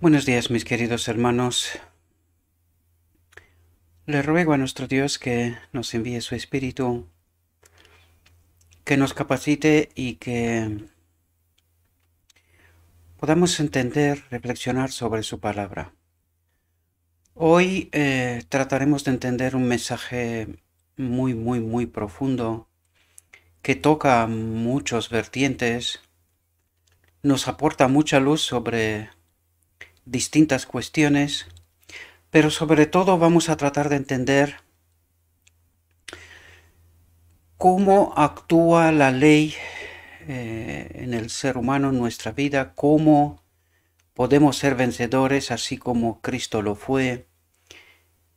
Buenos días, mis queridos hermanos. Le ruego a nuestro Dios que nos envíe su Espíritu, que nos capacite y que podamos entender, reflexionar sobre su palabra. Hoy trataremos de entender un mensaje muy profundo que toca muchos vertientes, nos aporta mucha luz sobre distintas cuestiones, pero sobre todo vamos a tratar de entender cómo actúa la ley en el ser humano, en nuestra vida, cómo podemos ser vencedores así como Cristo lo fue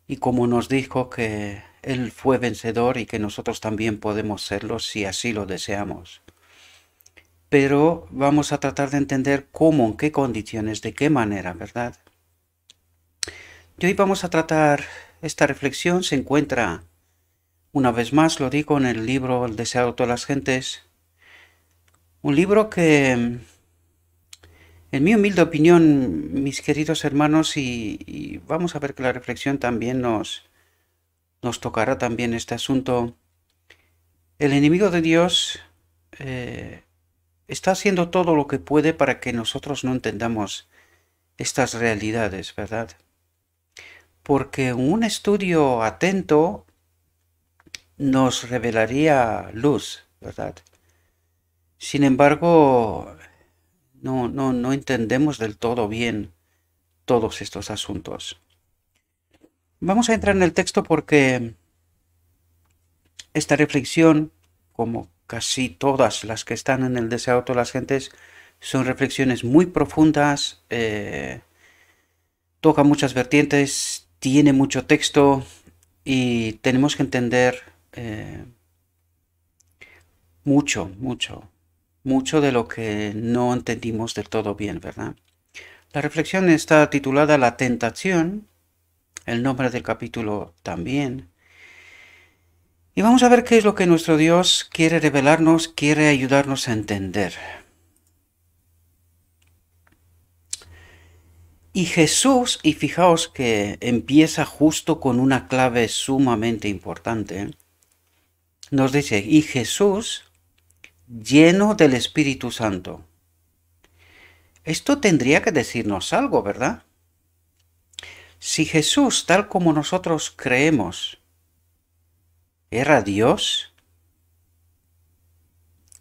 y como nos dijo que Él fue vencedor y que nosotros también podemos serlo si así lo deseamos. Pero vamos a tratar de entender cómo, en qué condiciones, de qué manera, ¿verdad? Y hoy vamos a tratar, esta reflexión se encuentra, una vez más lo digo, en el libro El deseo de todas las gentes, un libro que, en mi humilde opinión, mis queridos hermanos, y vamos a ver que la reflexión también nos tocará también este asunto, el enemigo de Dios eh, está haciendo todo lo que puede para que nosotros no entendamos estas realidades, ¿verdad? Porque un estudio atento nos revelaría luz, ¿verdad? Sin embargo, no entendemos del todo bien todos estos asuntos. Vamos a entrar en el texto porque esta reflexión, como casi todas las que están en el deseo de todas las gentes, son reflexiones muy profundas, toca muchas vertientes, tiene mucho texto y tenemos que entender mucho de lo que no entendimos del todo bien, ¿verdad? La reflexión está titulada La tentación, el nombre del capítulo también. Y vamos a ver qué es lo que nuestro Dios quiere revelarnos, quiere ayudarnos a entender. Y Jesús, y fijaos que empieza justo con una clave sumamente importante, nos dice, y Jesús, lleno del Espíritu Santo. Esto tendría que decirnos algo, ¿verdad? Si Jesús, tal como nosotros creemos, era Dios,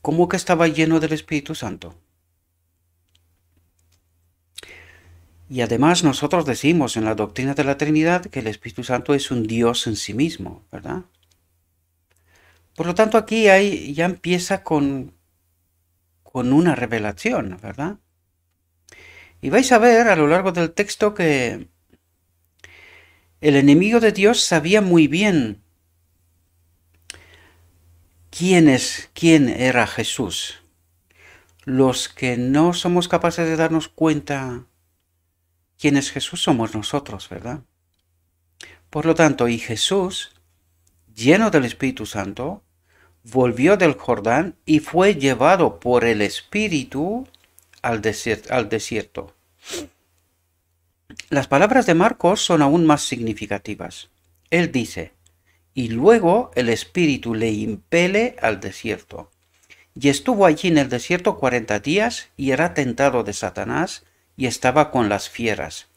¿cómo que estaba lleno del Espíritu Santo? Y además nosotros decimos en la doctrina de la Trinidad que el Espíritu Santo es un Dios en sí mismo, ¿verdad? Por lo tanto aquí ya empieza con una revelación, ¿verdad? Y vais a ver a lo largo del texto que el enemigo de Dios sabía muy bien quién era Jesús. Los que no somos capaces de darnos cuenta quién es Jesús somos nosotros, ¿verdad? Por lo tanto, y Jesús, lleno del Espíritu Santo, volvió del Jordán y fue llevado por el Espíritu al desierto. Las palabras de Marcos son aún más significativas. Él dice, y luego el Espíritu le impele al desierto. Y estuvo allí en el desierto 40 días y era tentado de Satanás y estaba con las fieras.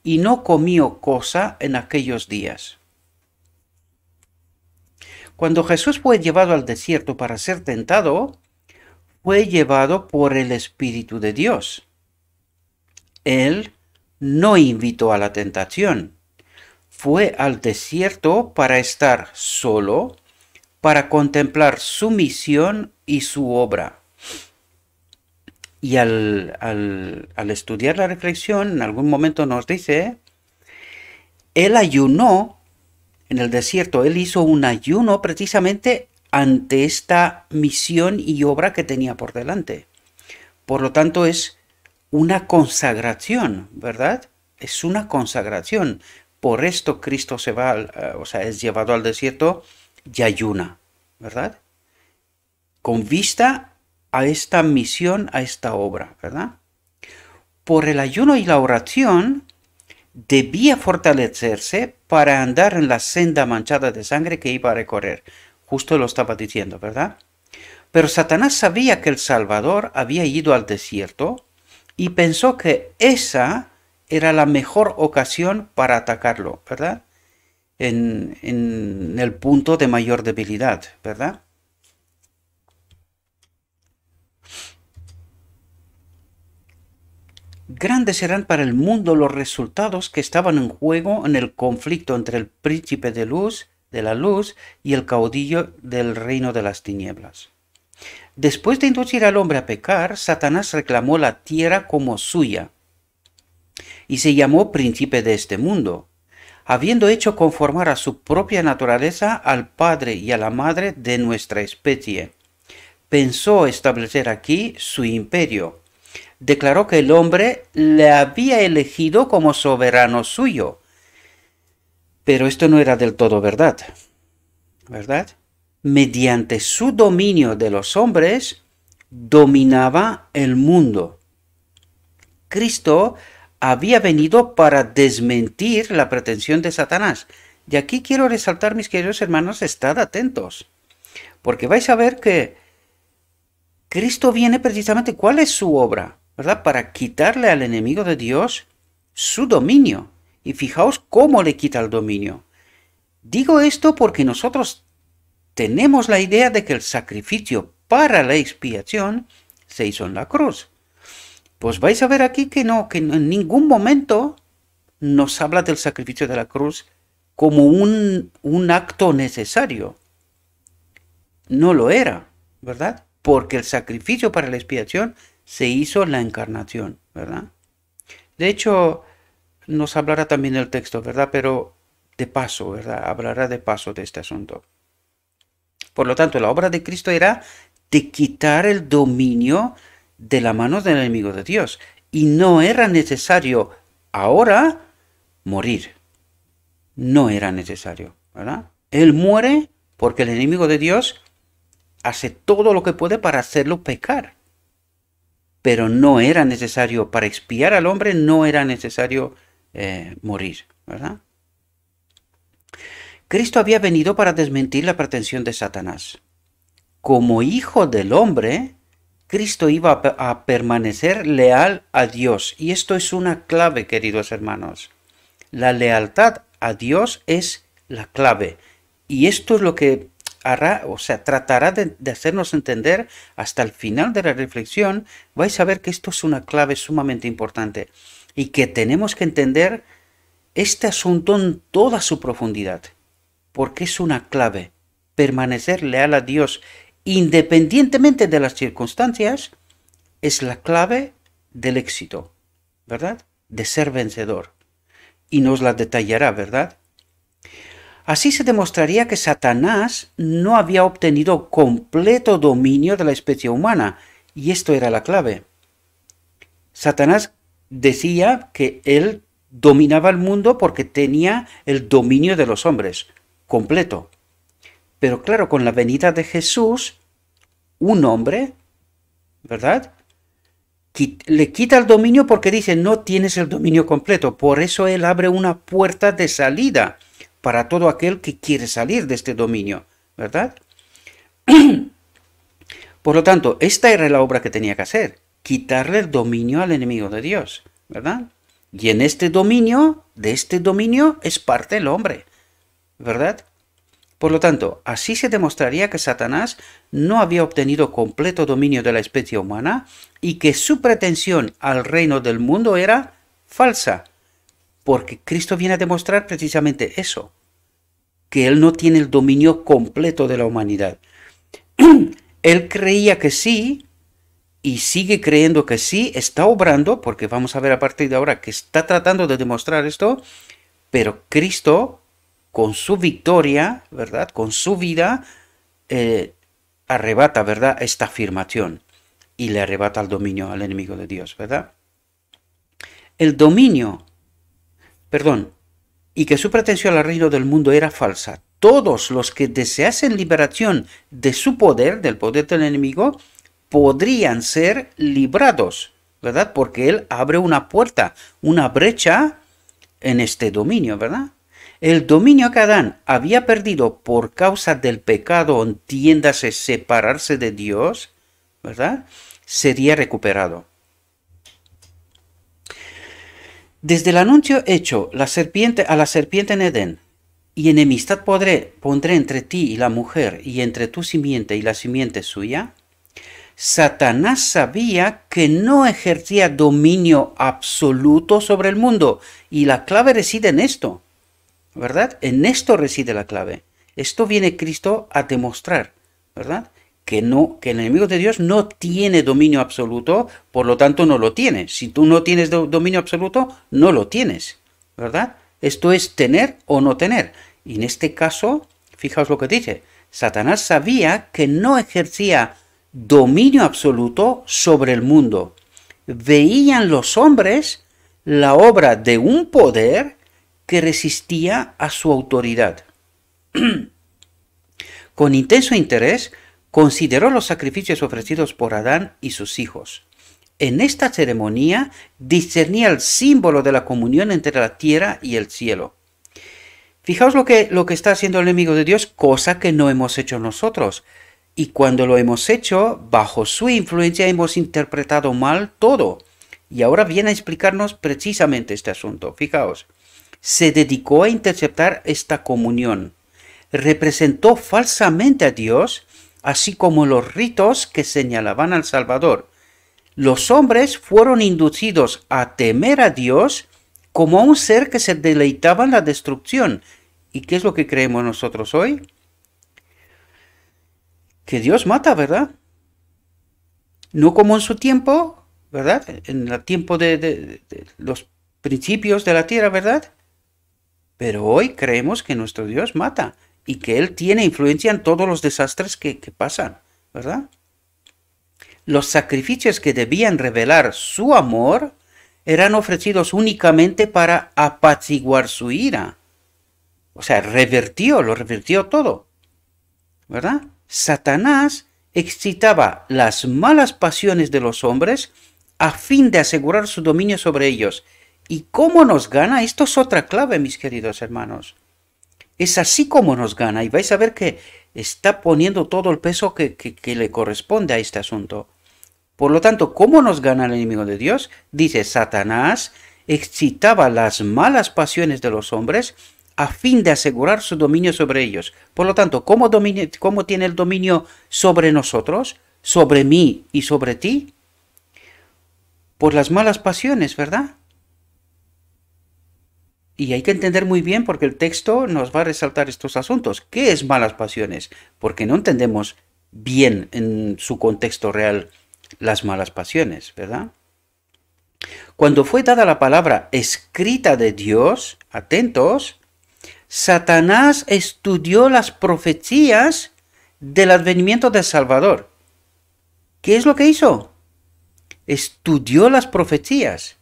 Y no comió cosa en aquellos días. Cuando Jesús fue llevado al desierto para ser tentado, fue llevado por el Espíritu de Dios. Él no invitó a la tentación. Fue al desierto para estar solo, para contemplar su misión y su obra. Y al estudiar la reflexión, en algún momento nos dice, él ayunó en el desierto, él hizo un ayuno precisamente ante esta misión y obra que tenía por delante. Por lo tanto, es una consagración, ¿verdad? Es una consagración. Por esto Cristo se va, es llevado al desierto y ayuna, ¿verdad? Con vista a esta misión, a esta obra, ¿verdad? por el ayuno y la oración, debía fortalecerse para andar en la senda manchada de sangre que iba a recorrer. Justo lo estaba diciendo, ¿verdad? Pero Satanás sabía que el Salvador había ido al desierto y pensó que esa era la mejor ocasión para atacarlo, ¿verdad? En el punto de mayor debilidad, ¿verdad? Grandes eran para el mundo los resultados que estaban en juego en el conflicto entre el príncipe de la luz, y el caudillo del reino de las tinieblas. Después de inducir al hombre a pecar, Satanás reclamó la tierra como suya y se llamó príncipe de este mundo, habiendo hecho conformar a su propia naturaleza al padre y a la madre de nuestra especie. Pensó establecer aquí su imperio. Declaró que el hombre le había elegido como soberano suyo. Pero esto no era del todo verdad, ¿verdad? Mediante su dominio de los hombres, dominaba el mundo. Cristo había venido para desmentir la pretensión de Satanás. Y aquí quiero resaltar, mis queridos hermanos, estad atentos, porque vais a ver que Cristo viene precisamente, ¿cuál es su obra? ¿Verdad? Para quitarle al enemigo de Dios su dominio. Y fijaos cómo le quita el dominio. Digo esto porque nosotros tenemos la idea de que el sacrificio para la expiación se hizo en la cruz. Pues vais a ver aquí que no, que en ningún momento nos habla del sacrificio de la cruz como un acto necesario. No lo era, ¿verdad? Porque el sacrificio para la expiación se hizo en la encarnación, ¿verdad? De hecho, nos hablará también el texto, ¿verdad? Pero de paso, ¿verdad? Hablará de paso de este asunto. Por lo tanto, la obra de Cristo era de quitar el dominio de la mano del enemigo de Dios. Y no era necesario ahora morir. No era necesario, ¿verdad? Él muere porque el enemigo de Dios hace todo lo que puede para hacerlo pecar. Pero no era necesario, para expiar al hombre, no era necesario morir, ¿verdad? Cristo había venido para desmentir la pretensión de Satanás. Como hijo del hombre, Cristo iba a permanecer leal a Dios. Y esto es una clave, queridos hermanos. La lealtad a Dios es la clave. Y esto es lo que hará, o sea, tratará de hacernos entender hasta el final de la reflexión. Vais a ver que esto es una clave sumamente importante. Y que tenemos que entender este asunto en toda su profundidad. Porque es una clave. Permanecer leal a Dios independientemente de las circunstancias, es la clave del éxito, ¿verdad? De ser vencedor. Y nos la detallará, ¿verdad? Así se demostraría que Satanás no había obtenido completo dominio de la especie humana, y esto era la clave. Satanás decía que él dominaba el mundo porque tenía el dominio de los hombres, completo. Pero claro, con la venida de Jesús, un hombre, ¿verdad? Le quita el dominio porque dice, no tienes el dominio completo. Por eso él abre una puerta de salida para todo aquel que quiere salir de este dominio, ¿verdad? Por lo tanto, esta era la obra que tenía que hacer, quitarle el dominio al enemigo de Dios, ¿verdad? Y en este dominio, de este dominio, es parte el hombre, ¿verdad? Por lo tanto, así se demostraría que Satanás no había obtenido completo dominio de la especie humana y que su pretensión al reino del mundo era falsa, porque Cristo viene a demostrar precisamente eso, que Él no tiene el dominio completo de la humanidad. Él creía que sí, y sigue creyendo que sí, está obrando, porque vamos a ver a partir de ahora que está tratando de demostrar esto, pero Cristo, con su victoria, ¿verdad? Con su vida, arrebata, ¿verdad? Esta afirmación y le arrebata el dominio al enemigo de Dios, ¿verdad? El dominio, y que su pretensión al reino del mundo era falsa. Todos los que deseasen liberación de su poder, del poder del enemigo, podrían ser librados, ¿verdad? Porque Él abre una puerta, una brecha en este dominio, ¿verdad? El dominio que Adán había perdido por causa del pecado, entiéndase, separarse de Dios, ¿verdad? Sería recuperado. Desde el anuncio hecho a la serpiente en Edén, y enemistad pondré entre ti y la mujer, y entre tu simiente y la simiente suya, Satanás sabía que no ejercía dominio absoluto sobre el mundo, y la clave reside en esto, ¿verdad? En esto reside la clave. Esto viene Cristo a demostrar, ¿verdad? Que el enemigo de Dios no tiene dominio absoluto, por lo tanto no lo tiene. Si tú no tienes dominio absoluto, no lo tienes, ¿verdad? Esto es tener o no tener. Y en este caso, fijaos lo que dice, Satanás sabía que no ejercía dominio absoluto sobre el mundo. Veían los hombres la obra de un poder que resistía a su autoridad. Con intenso interés, consideró los sacrificios ofrecidos por Adán y sus hijos. En esta ceremonia discernía el símbolo de la comunión entre la tierra y el cielo. Fijaos lo que está haciendo el enemigo de Dios, cosa que no hemos hecho nosotros. Y cuando lo hemos hecho, bajo su influencia hemos interpretado mal todo. Y ahora viene a explicarnos precisamente este asunto. Fijaos, se dedicó a interceptar esta comunión. Representó falsamente a Dios, así como los ritos que señalaban al Salvador. Los hombres fueron inducidos a temer a Dios como a un ser que se deleitaba en la destrucción. ¿Y qué es lo que creemos nosotros hoy? Que Dios mata, ¿verdad? No como en su tiempo, ¿verdad? En el tiempo de los principios de la tierra, ¿verdad? Pero hoy creemos que nuestro Dios mata y que Él tiene influencia en todos los desastres que pasan, ¿verdad? Los sacrificios que debían revelar su amor eran ofrecidos únicamente para apaciguar su ira. O sea, lo revirtió todo, ¿verdad? Satanás excitaba las malas pasiones de los hombres a fin de asegurar su dominio sobre ellos. ¿Y cómo nos gana? Esto es otra clave, mis queridos hermanos. Es así como nos gana, y vais a ver que está poniendo todo el peso que le corresponde a este asunto. Por lo tanto, ¿cómo nos gana el enemigo de Dios? Dice, Satanás excitaba las malas pasiones de los hombres a fin de asegurar su dominio sobre ellos. Por lo tanto, ¿cómo tiene el dominio sobre nosotros, sobre mí y sobre ti? Por las malas pasiones, ¿verdad? Y hay que entender muy bien porque el texto nos va a resaltar estos asuntos. ¿Qué es malas pasiones? Porque no entendemos bien en su contexto real las malas pasiones, ¿verdad? Cuando fue dada la palabra escrita de Dios, atentos, Satanás estudió las profecías del advenimiento del Salvador. ¿Qué es lo que hizo? Estudió las profecías.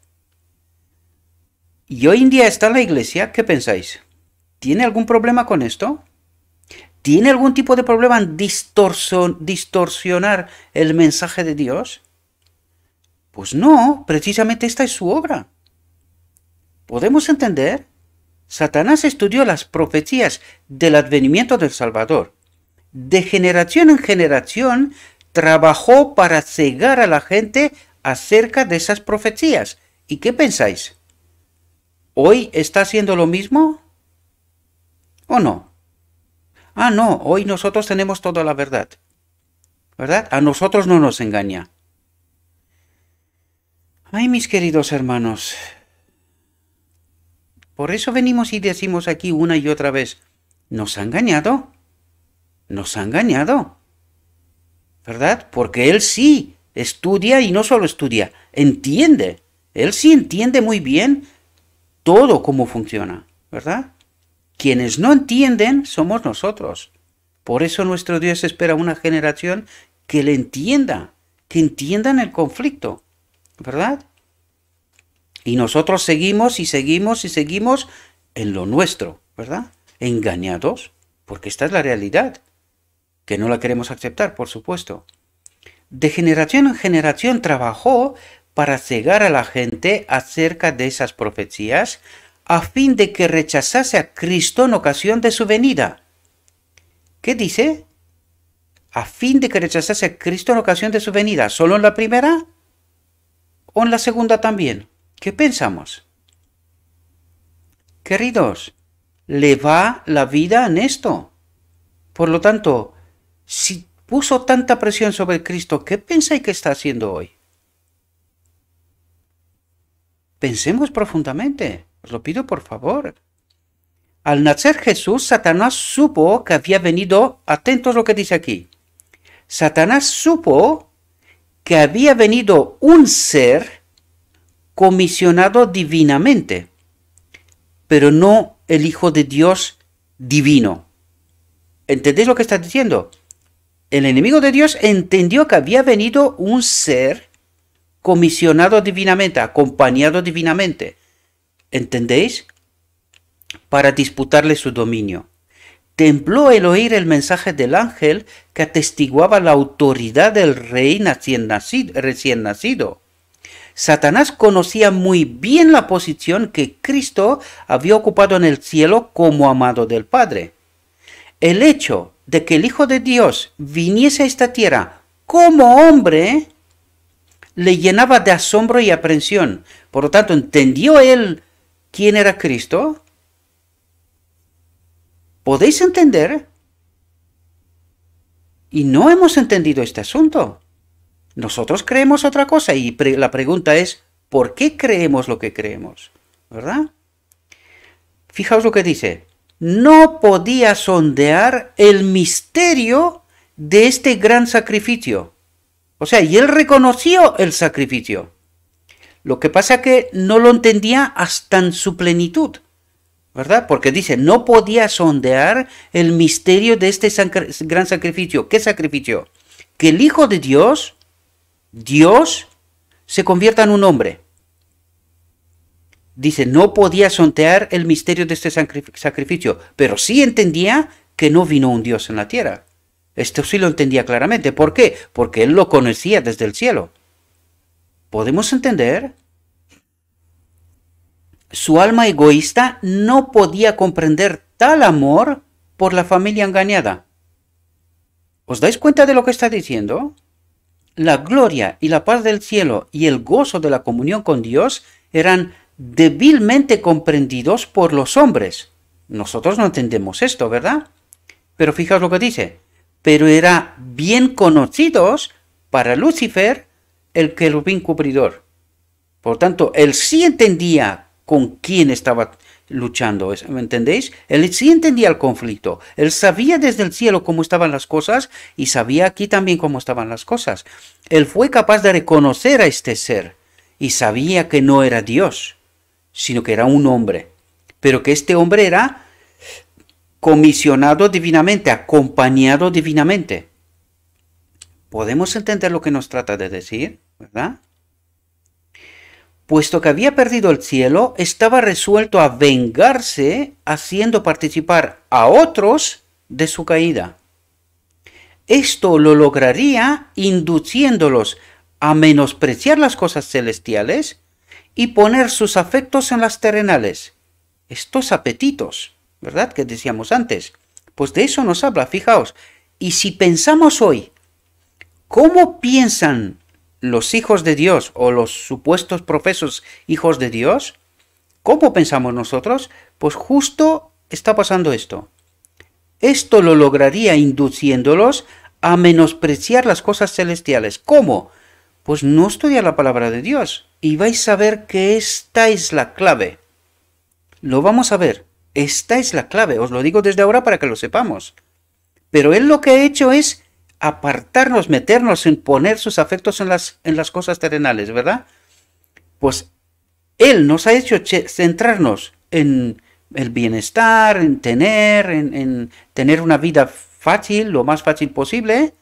Y hoy en día está en la iglesia, ¿qué pensáis? ¿Tiene algún problema con esto? ¿Tiene algún tipo de problema en distorsionar el mensaje de Dios? Pues no, precisamente esta es su obra. ¿Podemos entender? Satanás estudió las profecías del advenimiento del Salvador. De generación en generación trabajó para cegar a la gente acerca de esas profecías. ¿Y qué pensáis? ¿Hoy está haciendo lo mismo? ¿O no? Ah, no, hoy nosotros tenemos toda la verdad. ¿Verdad? A nosotros no nos engaña. Ay, mis queridos hermanos. Por eso venimos y decimos aquí una y otra vez, nos ha engañado. Nos ha engañado. ¿Verdad? Porque él sí estudia y no solo estudia, entiende. Él sí entiende muy bien todo cómo funciona, ¿verdad? Quienes no entienden somos nosotros. Por eso nuestro Dios espera una generación que le entienda, que entiendan el conflicto, ¿verdad? Y nosotros seguimos y seguimos y seguimos en lo nuestro, ¿verdad? Engañados, porque esta es la realidad, que no la queremos aceptar, por supuesto. De generación en generación trabajó para cegar a la gente acerca de esas profecías, a fin de que rechazase a Cristo en ocasión de su venida. ¿Qué dice? A fin de que rechazase a Cristo en ocasión de su venida. ¿Solo en la primera o en la segunda también? ¿Qué pensamos? Queridos, le va la vida en esto. Por lo tanto, si puso tanta presión sobre Cristo, ¿qué pensáis que está haciendo hoy? Pensemos profundamente. Os lo pido por favor. Al nacer Jesús, Satanás supo que había venido, atentos a lo que dice aquí, Satanás supo que había venido un ser comisionado divinamente, pero no el Hijo de Dios divino. ¿Entendéis lo que está diciendo? El enemigo de Dios entendió que había venido un ser comisionado divinamente, acompañado divinamente. ¿Entendéis? Para disputarle su dominio. Tembló el oír el mensaje del ángel que atestiguaba la autoridad del rey recién nacido. Satanás conocía muy bien la posición que Cristo había ocupado en el cielo como amado del Padre. El hecho de que el Hijo de Dios viniese a esta tierra como hombre le llenaba de asombro y aprensión. Por lo tanto, ¿entendió él quién era Cristo? ¿Podéis entender? Y no hemos entendido este asunto. Nosotros creemos otra cosa y la pregunta es, ¿por qué creemos lo que creemos? ¿Verdad? Fijaos lo que dice. No podía sondear el misterio de este gran sacrificio. O sea, y él reconoció el sacrificio. Lo que pasa que no lo entendía hasta en su plenitud. ¿Verdad? Porque dice, no podía sondear el misterio de este gran sacrificio. ¿Qué sacrificio? Que el Hijo de Dios, Dios, se convierta en un hombre. Dice, no podía sondear el misterio de este sacrificio, pero sí entendía que no vino un Dios en la tierra. Esto sí lo entendía claramente. ¿Por qué? Porque él lo conocía desde el cielo. ¿Podemos entender? Su alma egoísta no podía comprender tal amor por la familia engañada. ¿Os dais cuenta de lo que está diciendo? La gloria y la paz del cielo y el gozo de la comunión con Dios eran débilmente comprendidos por los hombres. Nosotros no entendemos esto, ¿verdad? Pero fijaos lo que dice. Pero era bien conocidos para Lucifer, el querubín cubridor. Por tanto, él sí entendía con quién estaba luchando, ¿me entendéis? Él sí entendía el conflicto, él sabía desde el cielo cómo estaban las cosas y sabía aquí también cómo estaban las cosas. Él fue capaz de reconocer a este ser y sabía que no era Dios, sino que era un hombre, pero que este hombre era comisionado divinamente, acompañado divinamente. ¿Podemos entender lo que nos trata de decir, verdad? Puesto que había perdido el cielo, estaba resuelto a vengarse haciendo participar a otros de su caída. Esto lo lograría induciéndolos a menospreciar las cosas celestiales y poner sus afectos en las terrenales. Estos apetitos, ¿verdad? Que decíamos antes. Pues de eso nos habla, fijaos. Y si pensamos hoy, ¿cómo piensan los hijos de Dios o los supuestos profesos hijos de Dios? ¿Cómo pensamos nosotros? Pues justo está pasando esto. Esto lo lograría induciéndolos a menospreciar las cosas celestiales. ¿Cómo? Pues no estudiar la palabra de Dios. Y vais a ver que esta es la clave. Lo vamos a ver. Esta es la clave. Os lo digo desde ahora para que lo sepamos. Pero él lo que ha hecho es apartarnos, meternos en poner sus afectos en las cosas terrenales, ¿verdad? Pues él nos ha hecho centrarnos en el bienestar, en tener una vida fácil, lo más fácil posible,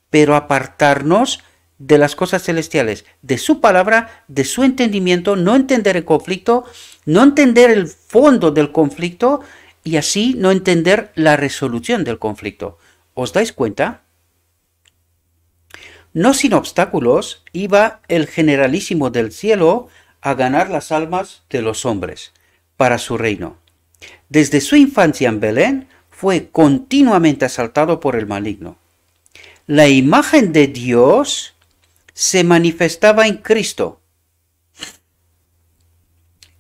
pero apartarnos de las cosas celestiales, de su palabra, de su entendimiento, no entender el conflicto, no entender el fondo del conflicto y así no entender la resolución del conflicto. ¿Os dais cuenta? no sin obstáculos, iba el generalísimo del cielo a ganar las almas de los hombres para su reino. Desde su infancia en Belén fue continuamente asaltado por el maligno. La imagen de Dios se manifestaba en Cristo.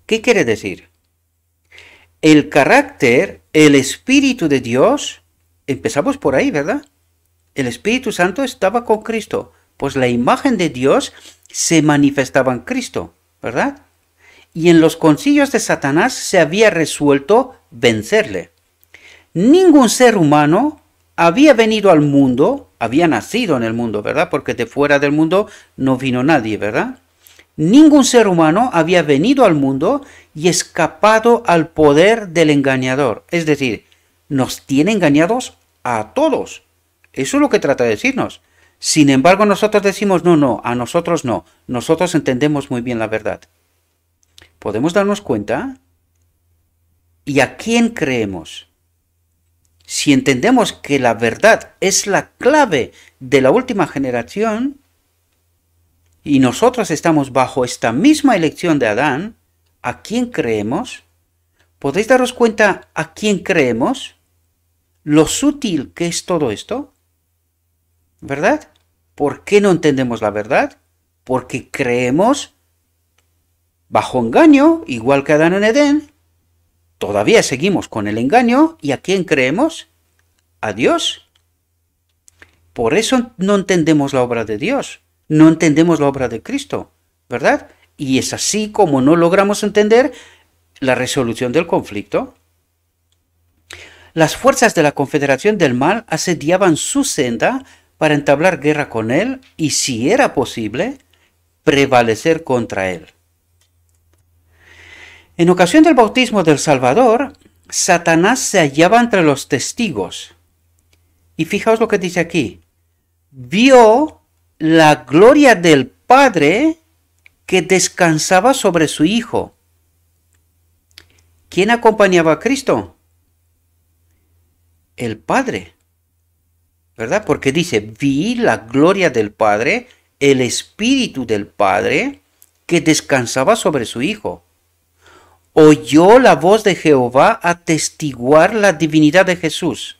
¿Qué quiere decir? El carácter, el Espíritu de Dios, empezamos por ahí, ¿verdad? El Espíritu Santo estaba con Cristo, pues la imagen de Dios se manifestaba en Cristo, ¿verdad? Y en los concilios de Satanás se había resuelto vencerle. Ningún ser humano había venido al mundo, había nacido en el mundo, ¿verdad? Porque de fuera del mundo no vino nadie, ¿verdad? Ningún ser humano había venido al mundo y escapado al poder del engañador. Es decir, nos tiene engañados a todos. Eso es lo que trata de decirnos. Sin embargo, nosotros decimos, no, a nosotros no. Nosotros entendemos muy bien la verdad. ¿Podemos darnos cuenta? ¿Y a quién creemos? Si entendemos que la verdad es la clave de la última generación, y nosotros estamos bajo esta misma elección de Adán, ¿a quién creemos? ¿Podéis daros cuenta a quién creemos? Lo sutil que es todo esto, ¿verdad? ¿Por qué no entendemos la verdad? Porque creemos bajo engaño, igual que Adán en Edén. Todavía seguimos con el engaño. ¿Y a quién creemos? A Dios. Por eso no entendemos la obra de Dios. No entendemos la obra de Cristo, ¿verdad? Y es así como no logramos entender la resolución del conflicto. Las fuerzas de la Confederación del Mal asediaban su senda para entablar guerra con él y, si era posible, prevalecer contra él. En ocasión del bautismo del Salvador, Satanás se hallaba entre los testigos. Y fijaos lo que dice aquí. Vio la gloria del Padre que descansaba sobre su Hijo. ¿Quién acompañaba a Cristo? El Padre, ¿verdad? Porque dice, vi la gloria del Padre, el Espíritu del Padre, que descansaba sobre su Hijo. Oyó la voz de Jehová atestiguar la divinidad de Jesús.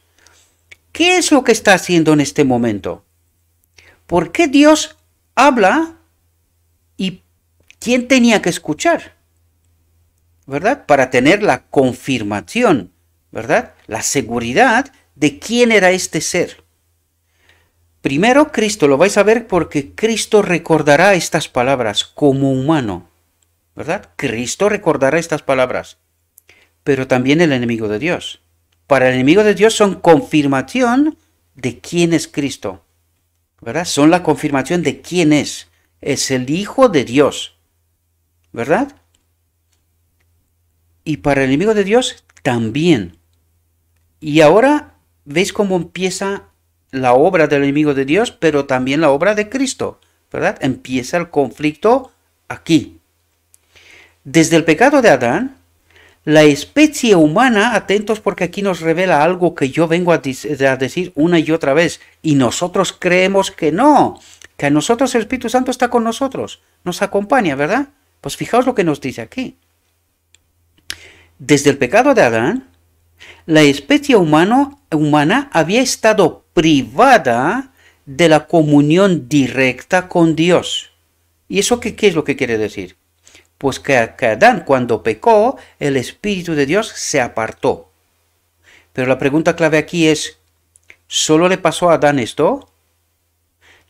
¿Qué es lo que está haciendo en este momento? ¿Por qué Dios habla y quién tenía que escuchar? ¿Verdad? Para tener la confirmación, ¿verdad? La seguridad de quién era este ser. Primero, Cristo, lo vais a ver porque Cristo recordará estas palabras como humano, ¿verdad? Cristo recordará estas palabras, pero también el enemigo de Dios. Para el enemigo de Dios son confirmación de quién es Cristo, ¿verdad? Son la confirmación de quién es. Es el Hijo de Dios, ¿verdad? Y para el enemigo de Dios también. Y ahora veis cómo empieza la obra del enemigo de Dios, pero también la obra de Cristo, ¿verdad? Empieza el conflicto aquí. Desde el pecado de Adán, la especie humana, atentos porque aquí nos revela algo que yo vengo a decir una y otra vez, y nosotros creemos que no, que a nosotros el Espíritu Santo está con nosotros, nos acompaña, ¿verdad? Pues fijaos lo que nos dice aquí. Desde el pecado de Adán, la especie humana había estado privada de la comunión directa con Dios. ¿Y eso qué es lo que quiere decir? Pues que Adán, cuando pecó, el Espíritu de Dios se apartó. Pero la pregunta clave aquí es, ¿solo le pasó a Adán esto?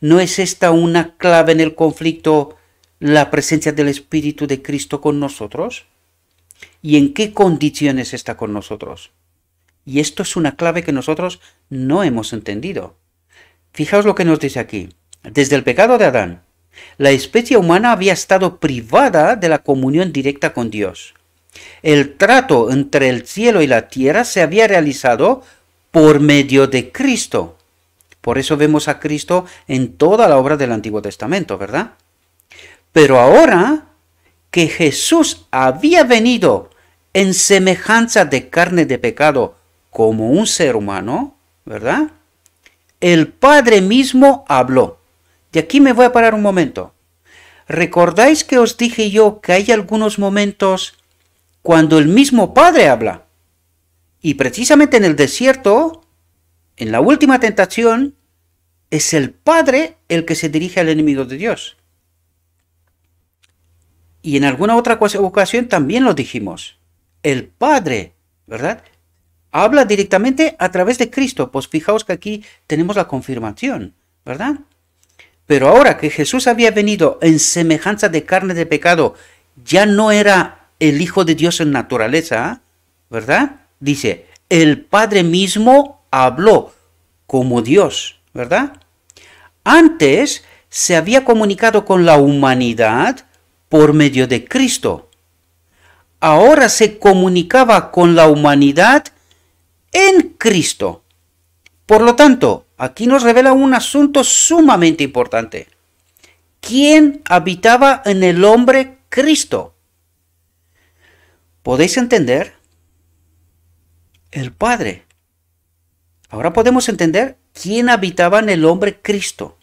¿No es esta una clave en el conflicto, la presencia del Espíritu de Cristo con nosotros? ¿Y en qué condiciones está con nosotros? Y esto es una clave que nosotros no hemos entendido. Fijaos lo que nos dice aquí. Desde el pecado de Adán, la especie humana había estado privada de la comunión directa con Dios. El trato entre el cielo y la tierra se había realizado por medio de Cristo. Por eso vemos a Cristo en toda la obra del Antiguo Testamento, ¿verdad? Pero ahora que Jesús había venido en semejanza de carne de pecado como un ser humano, ¿verdad? El Padre mismo habló. De aquí me voy a parar un momento. ¿Recordáis que os dije yo que hay algunos momentos cuando el mismo Padre habla? Y precisamente en el desierto, en la última tentación, es el Padre el que se dirige al enemigo de Dios. Y en alguna otra ocasión también lo dijimos. El Padre, ¿verdad?, habla directamente a través de Cristo. Pues fijaos que aquí tenemos la confirmación, ¿verdad? Pero ahora que Jesús había venido en semejanza de carne de pecado, ya no era el Hijo de Dios en naturaleza, ¿verdad? Dice, el Padre mismo habló como Dios, ¿verdad? Antes se había comunicado con la humanidad por medio de Cristo. Ahora se comunicaba con la humanidad en Cristo. Por lo tanto, aquí nos revela un asunto sumamente importante. ¿Quién habitaba en el hombre Cristo? ¿Podéis entender? El Padre. Ahora podemos entender quién habitaba en el hombre Cristo,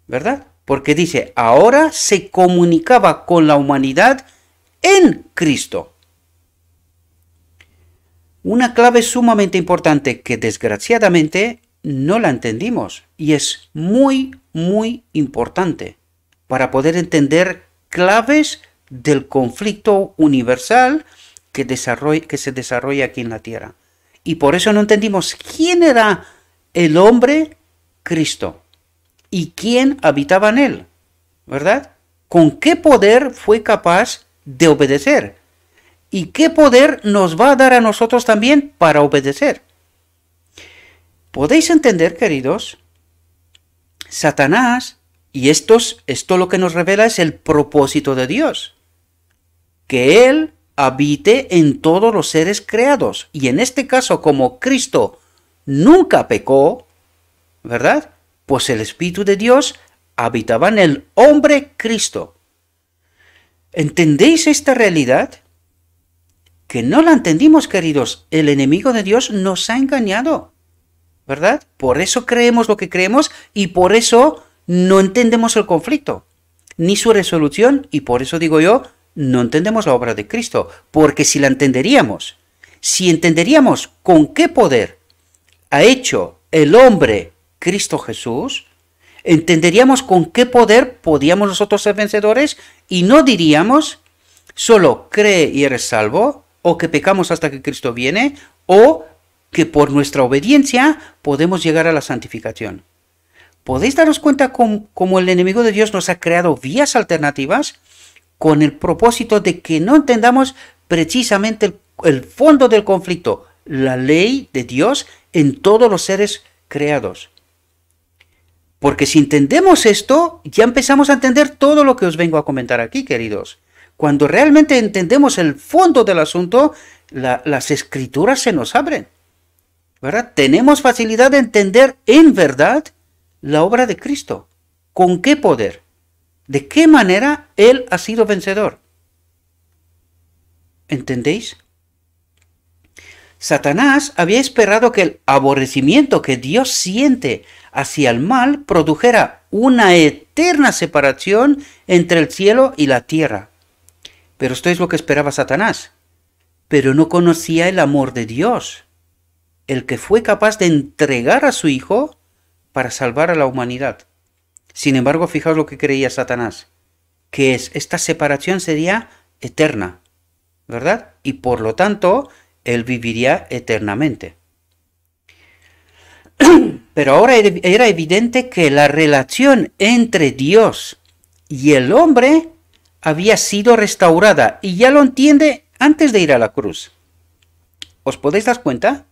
¿verdad? Porque dice, ahora se comunicaba con la humanidad en Cristo. Una clave sumamente importante que desgraciadamente no la entendimos y es muy, muy importante para poder entender claves del conflicto universal que se desarrolla aquí en la tierra. Y por eso no entendimos quién era el hombre Cristo y quién habitaba en él, ¿verdad? ¿Con qué poder fue capaz de obedecer? ¿Y qué poder nos va a dar a nosotros también para obedecer? ¿Podéis entender, queridos? Satanás, y esto lo que nos revela es el propósito de Dios, que Él habite en todos los seres creados. Y en este caso, como Cristo nunca pecó, ¿verdad? Pues el Espíritu de Dios habitaba en el hombre Cristo. ¿Entendéis esta realidad? Que no la entendimos, queridos. El enemigo de Dios nos ha engañado, ¿verdad? Por eso creemos lo que creemos y por eso no entendemos el conflicto, ni su resolución, y por eso digo yo, no entendemos la obra de Cristo, porque si la entenderíamos, si entenderíamos con qué poder ha hecho el hombre Cristo Jesús, entenderíamos con qué poder podíamos nosotros ser vencedores y no diríamos solo cree y eres salvo, o que pecamos hasta que Cristo viene, o que por nuestra obediencia podemos llegar a la santificación. ¿Podéis daros cuenta cómo el enemigo de Dios nos ha creado vías alternativas con el propósito de que no entendamos precisamente el fondo del conflicto, la ley de Dios en todos los seres creados? Porque si entendemos esto, ya empezamos a entender todo lo que os vengo a comentar aquí, queridos. Cuando realmente entendemos el fondo del asunto, las escrituras se nos abren, ¿verdad? Tenemos facilidad de entender en verdad la obra de Cristo. ¿Con qué poder? ¿De qué manera Él ha sido vencedor? ¿Entendéis? Satanás había esperado que el aborrecimiento que Dios siente hacia el mal produjera una eterna separación entre el cielo y la tierra. Pero esto es lo que esperaba Satanás. Pero no conocía el amor de Dios, el que fue capaz de entregar a su Hijo para salvar a la humanidad. Sin embargo, fijaos lo que creía Satanás, que esta separación sería eterna, ¿verdad? Y por lo tanto, él viviría eternamente. Pero ahora era evidente que la relación entre Dios y el hombre había sido restaurada, y ya lo entiende antes de ir a la cruz. ¿Os podéis dar cuenta?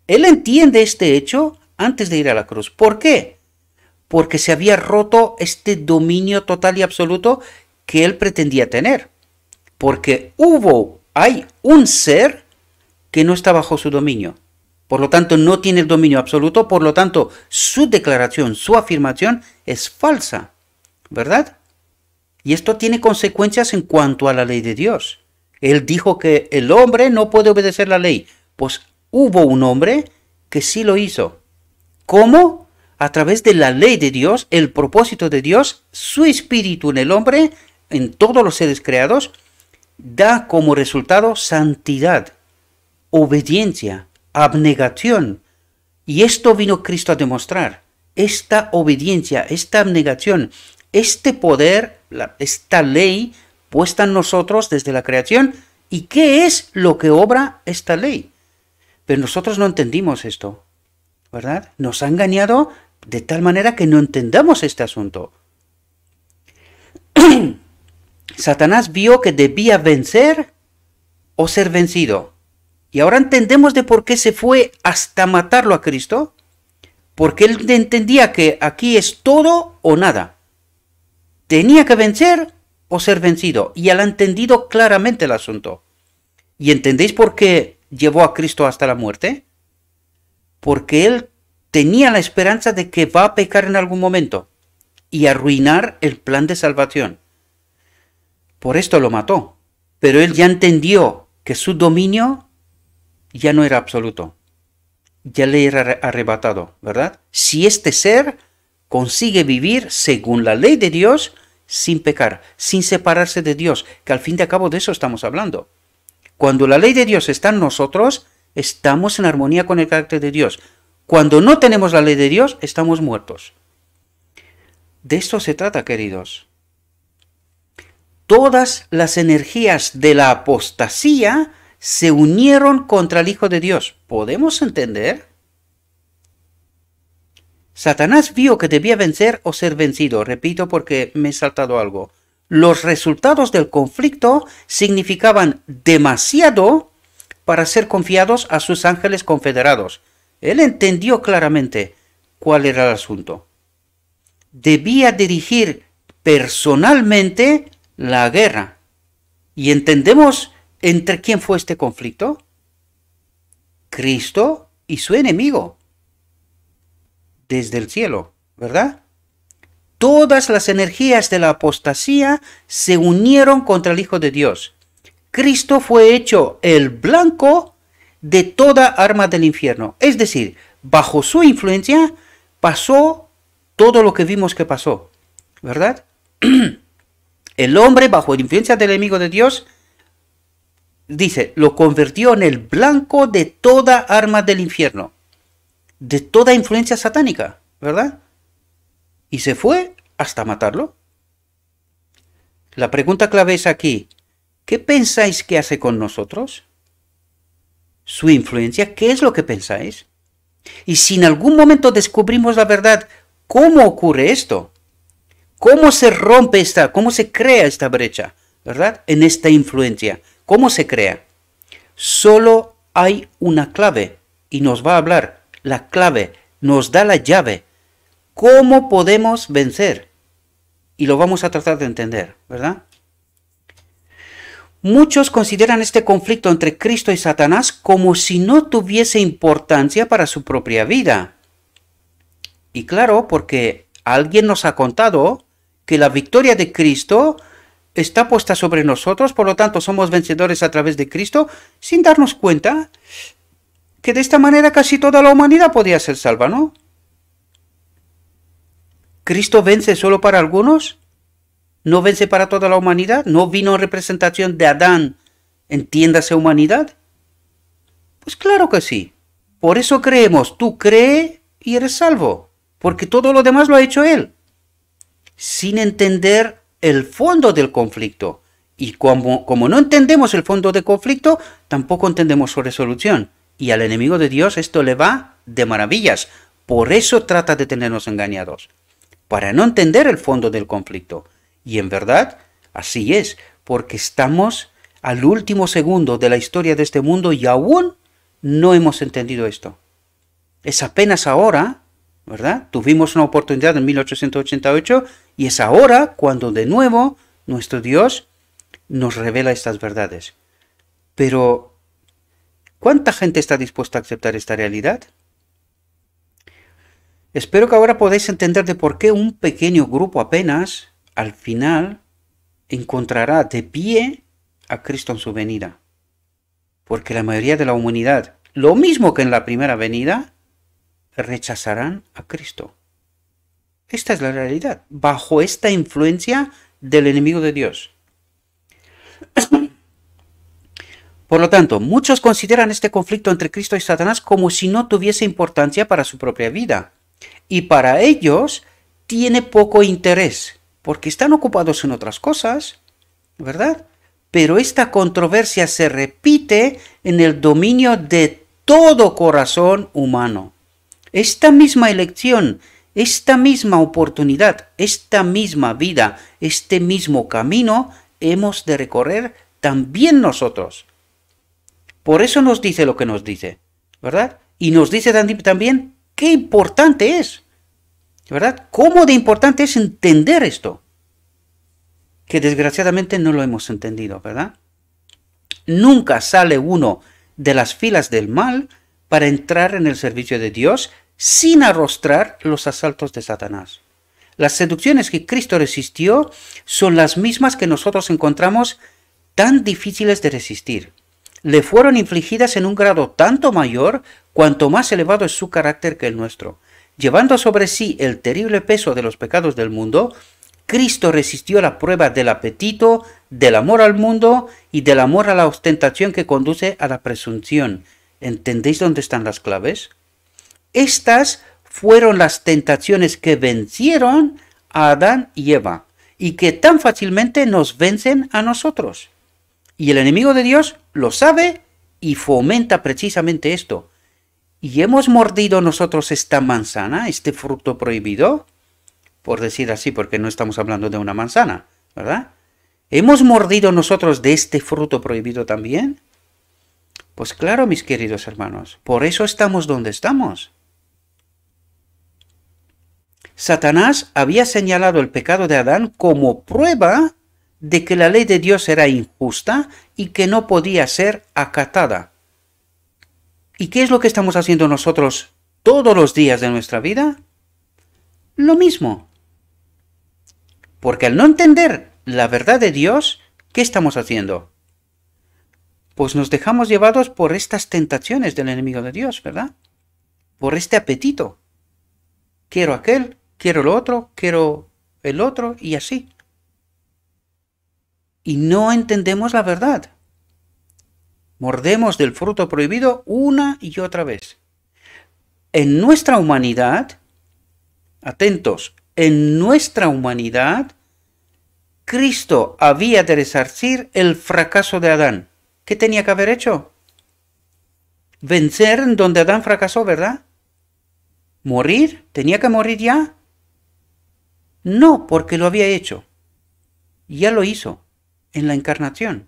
Él entiende este hecho antes de ir a la cruz. ¿Por qué? Porque se había roto este dominio total y absoluto que él pretendía tener. Porque hay un ser que no está bajo su dominio. Por lo tanto, no tiene el dominio absoluto. Por lo tanto, su declaración, su afirmación es falsa, ¿verdad? Y esto tiene consecuencias en cuanto a la ley de Dios. Él dijo que el hombre no puede obedecer la ley. Pues hubo un hombre que sí lo hizo. ¿Cómo? a través de la ley de Dios, el propósito de Dios, su espíritu en el hombre, en todos los seres creados, da como resultado santidad, obediencia, abnegación. Y esto vino Cristo a demostrar. Esta obediencia, esta abnegación, este poder, esta ley puesta en nosotros desde la creación. ¿Y qué es lo que obra esta ley? Pero nosotros no entendimos esto, ¿verdad? Nos ha engañado de tal manera que no entendamos este asunto. Satanás vio que debía vencer o ser vencido. Y ahora entendemos de por qué se fue hasta matarlo a Cristo. Porque él entendía que aquí es todo o nada. Tenía que vencer o ser vencido. Y él ha entendido claramente el asunto. ¿Y entendéis por qué llevó a Cristo hasta la muerte? Porque él tenía la esperanza de que va a pecar en algún momento y arruinar el plan de salvación. Por esto lo mató. Pero él ya entendió que su dominio ya no era absoluto. Ya le era arrebatado, ¿verdad? Si este ser consigue vivir según la ley de Dios, sin pecar, sin separarse de Dios, que al fin de cabo de eso estamos hablando. Cuando la ley de Dios está en nosotros, estamos en armonía con el carácter de Dios. Cuando no tenemos la ley de Dios, estamos muertos. De esto se trata, queridos. Todas las energías de la apostasía se unieron contra el Hijo de Dios. ¿Podemos entender? Satanás vio que debía vencer o ser vencido. Repito porque me he saltado algo. Los resultados del conflicto significaban demasiado para ser confiados a sus ángeles confederados. Él entendió claramente cuál era el asunto. Debía dirigir personalmente la guerra. ¿Y entendemos entre quién fue este conflicto? Cristo y su enemigo. Desde el cielo, ¿verdad? Todas las energías de la apostasía se unieron contra el Hijo de Dios. Cristo fue hecho el blanco de toda arma del infierno. Es decir, bajo su influencia pasó todo lo que vimos que pasó, ¿verdad? El hombre, bajo la influencia del enemigo de Dios, dice, lo convirtió en el blanco de toda arma del infierno, de toda influencia satánica, ¿verdad? Y se fue hasta matarlo. La pregunta clave es aquí, ¿qué pensáis que hace con nosotros? ¿Su influencia? ¿Qué es lo que pensáis? Y si en algún momento descubrimos la verdad, ¿cómo ocurre esto? ¿Cómo se rompe cómo se crea esta brecha, ¿verdad? En esta influencia. ¿Cómo se crea? Solo hay una clave y nos va a hablar. La clave nos da la llave. ¿Cómo podemos vencer? Y lo vamos a tratar de entender, ¿verdad? Muchos consideran este conflicto entre Cristo y Satanás como si no tuviese importancia para su propia vida. Y claro, porque alguien nos ha contado que la victoria de Cristo está puesta sobre nosotros, por lo tanto somos vencedores a través de Cristo, sin darnos cuenta que de esta manera casi toda la humanidad podía ser salva, ¿no? ¿Cristo vence solo para algunos? ¿No vence para toda la humanidad? ¿No vino en representación de Adán, entiéndase humanidad? Pues claro que sí. Por eso creemos, tú cree y eres salvo, porque todo lo demás lo ha hecho Él, sin entender el fondo del conflicto. Y como no entendemos el fondo del conflicto, tampoco entendemos su resolución. Y al enemigo de Dios esto le va de maravillas. Por eso trata de tenernos engañados, para no entender el fondo del conflicto. Y en verdad, así es, porque estamos al último segundo de la historia de este mundo y aún no hemos entendido esto. Es apenas ahora, ¿verdad? Tuvimos una oportunidad en 1888 y es ahora cuando de nuevo nuestro Dios nos revela estas verdades. Pero, ¿cuánta gente está dispuesta a aceptar esta realidad? Espero que ahora podáis entender de por qué un pequeño grupo apenas, al final, encontrará de pie a Cristo en su venida. Porque la mayoría de la humanidad, lo mismo que en la primera venida, rechazarán a Cristo. Esta es la realidad, bajo esta influencia del enemigo de Dios. Por lo tanto, muchos consideran este conflicto entre Cristo y Satanás como si no tuviese importancia para su propia vida. Y para ellos tiene poco interés, porque están ocupados en otras cosas, ¿verdad? Pero esta controversia se repite en el dominio de todo corazón humano. Esta misma elección, esta misma oportunidad, esta misma vida, este mismo camino, hemos de recorrer también nosotros. Por eso nos dice lo que nos dice, ¿verdad? Y nos dice también qué importante es, ¿verdad? Cómo de importante es entender esto, que desgraciadamente no lo hemos entendido, ¿verdad? Nunca sale uno de las filas del mal para entrar en el servicio de Dios sin arrostrar los asaltos de Satanás. Las seducciones que Cristo resistió son las mismas que nosotros encontramos tan difíciles de resistir. Le fueron infligidas en un grado tanto mayor cuanto más elevado es su carácter que el nuestro. Llevando sobre sí el terrible peso de los pecados del mundo, Cristo resistió la prueba del apetito, del amor al mundo y del amor a la ostentación que conduce a la presunción. ¿Entendéis dónde están las claves? Estas fueron las tentaciones que vencieron a Adán y Eva y que tan fácilmente nos vencen a nosotros. Y el enemigo de Dios lo sabe y fomenta precisamente esto. ¿Y hemos mordido nosotros esta manzana, este fruto prohibido? Por decir así, porque no estamos hablando de una manzana, ¿verdad? ¿Hemos mordido nosotros de este fruto prohibido también? Pues claro, mis queridos hermanos, por eso estamos donde estamos. Satanás había señalado el pecado de Adán como prueba de que la ley de Dios era injusta y que no podía ser acatada. ¿Y qué es lo que estamos haciendo nosotros todos los días de nuestra vida? Lo mismo. Porque al no entender la verdad de Dios, ¿qué estamos haciendo? Pues nos dejamos llevados por estas tentaciones del enemigo de Dios, ¿verdad? Por este apetito. Quiero aquel, quiero lo otro, quiero el otro y así. Y no entendemos la verdad. Mordemos del fruto prohibido una y otra vez. En nuestra humanidad, atentos, en nuestra humanidad, Cristo había de resarcir el fracaso de Adán. ¿Qué tenía que haber hecho? Vencer donde Adán fracasó, ¿verdad? ¿Morir? ¿Tenía que morir ya? No, porque lo había hecho. Ya lo hizo en la encarnación.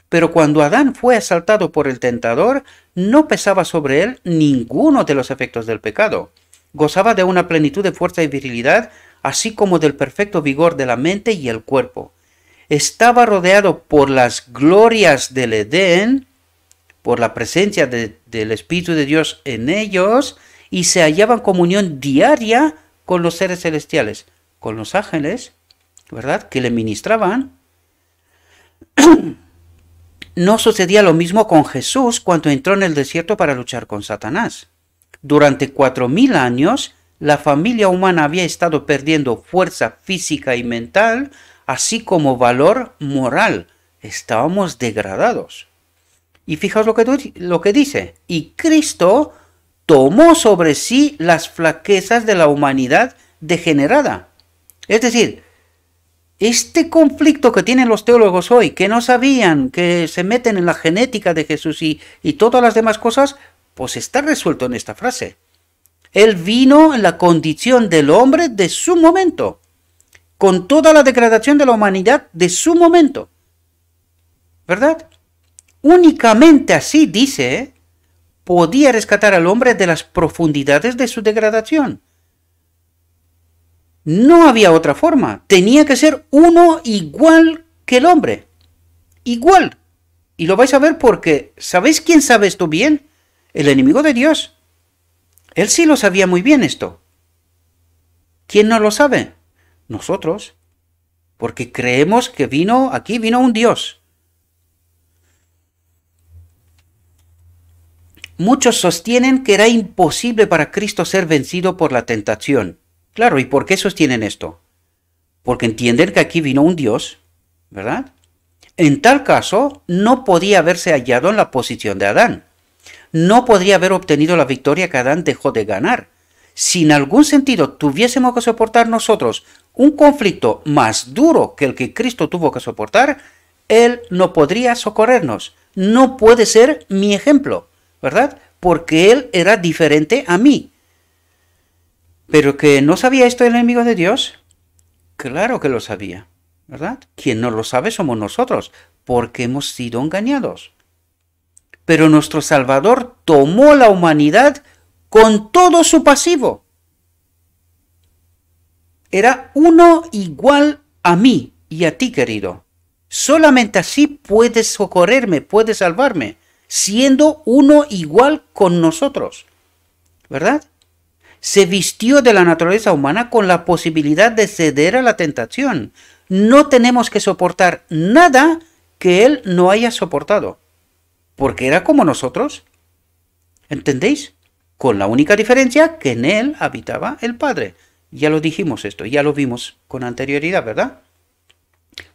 Pero cuando Adán fue asaltado por el tentador, no pesaba sobre él ninguno de los efectos del pecado. Gozaba de una plenitud de fuerza y virilidad, así como del perfecto vigor de la mente y el cuerpo. Estaba rodeado por las glorias del Edén, por la presencia del Espíritu de Dios en ellos, y se hallaba en comunión diaria con los seres celestiales, con los ángeles, ¿verdad?, que le ministraban. No sucedía lo mismo con Jesús cuando entró en el desierto para luchar con Satanás. Durante 4000 años, la familia humana había estado perdiendo fuerza física y mental, así como valor moral. Estábamos degradados. Y fijaos lo que dice. Y Cristo tomó sobre sí las flaquezas de la humanidad degenerada. Es decir, este conflicto que tienen los teólogos hoy, que no sabían, que se meten en la genética de Jesús y todas las demás cosas, pues está resuelto en esta frase. Él vino en la condición del hombre de su momento, con toda la degradación de la humanidad de su momento. ¿Verdad? Únicamente así, dice, podía rescatar al hombre de las profundidades de su degradación. No había otra forma. Tenía que ser uno igual que el hombre. Igual. Y lo vais a ver porque, ¿sabéis quién sabe esto bien? El enemigo de Dios. Él sí lo sabía muy bien esto. ¿Quién no lo sabe? Nosotros. Porque creemos que aquí vino un Dios. Muchos sostienen que era imposible para Cristo ser vencido por la tentación. Claro, ¿y por qué sostienen esto? Porque entienden que aquí vino un Dios, ¿verdad? En tal caso, no podía haberse hallado en la posición de Adán. No podría haber obtenido la victoria que Adán dejó de ganar. Si en algún sentido tuviésemos que soportar nosotros un conflicto más duro que el que Cristo tuvo que soportar, Él no podría socorrernos. No puede ser mi ejemplo, ¿verdad? Porque Él era diferente a mí. ¿Pero que no sabía esto el enemigo de Dios? Claro que lo sabía, ¿verdad? Quien no lo sabe somos nosotros, porque hemos sido engañados. Pero nuestro Salvador tomó la humanidad con todo su pasivo. Era uno igual a mí y a ti, querido. Solamente así puedes socorrerme, puedes salvarme, siendo uno igual con nosotros, ¿verdad? Se vistió de la naturaleza humana con la posibilidad de ceder a la tentación. No tenemos que soportar nada que Él no haya soportado, porque era como nosotros. ¿Entendéis? Con la única diferencia que en Él habitaba el Padre. Ya lo dijimos esto, ya lo vimos con anterioridad, ¿verdad?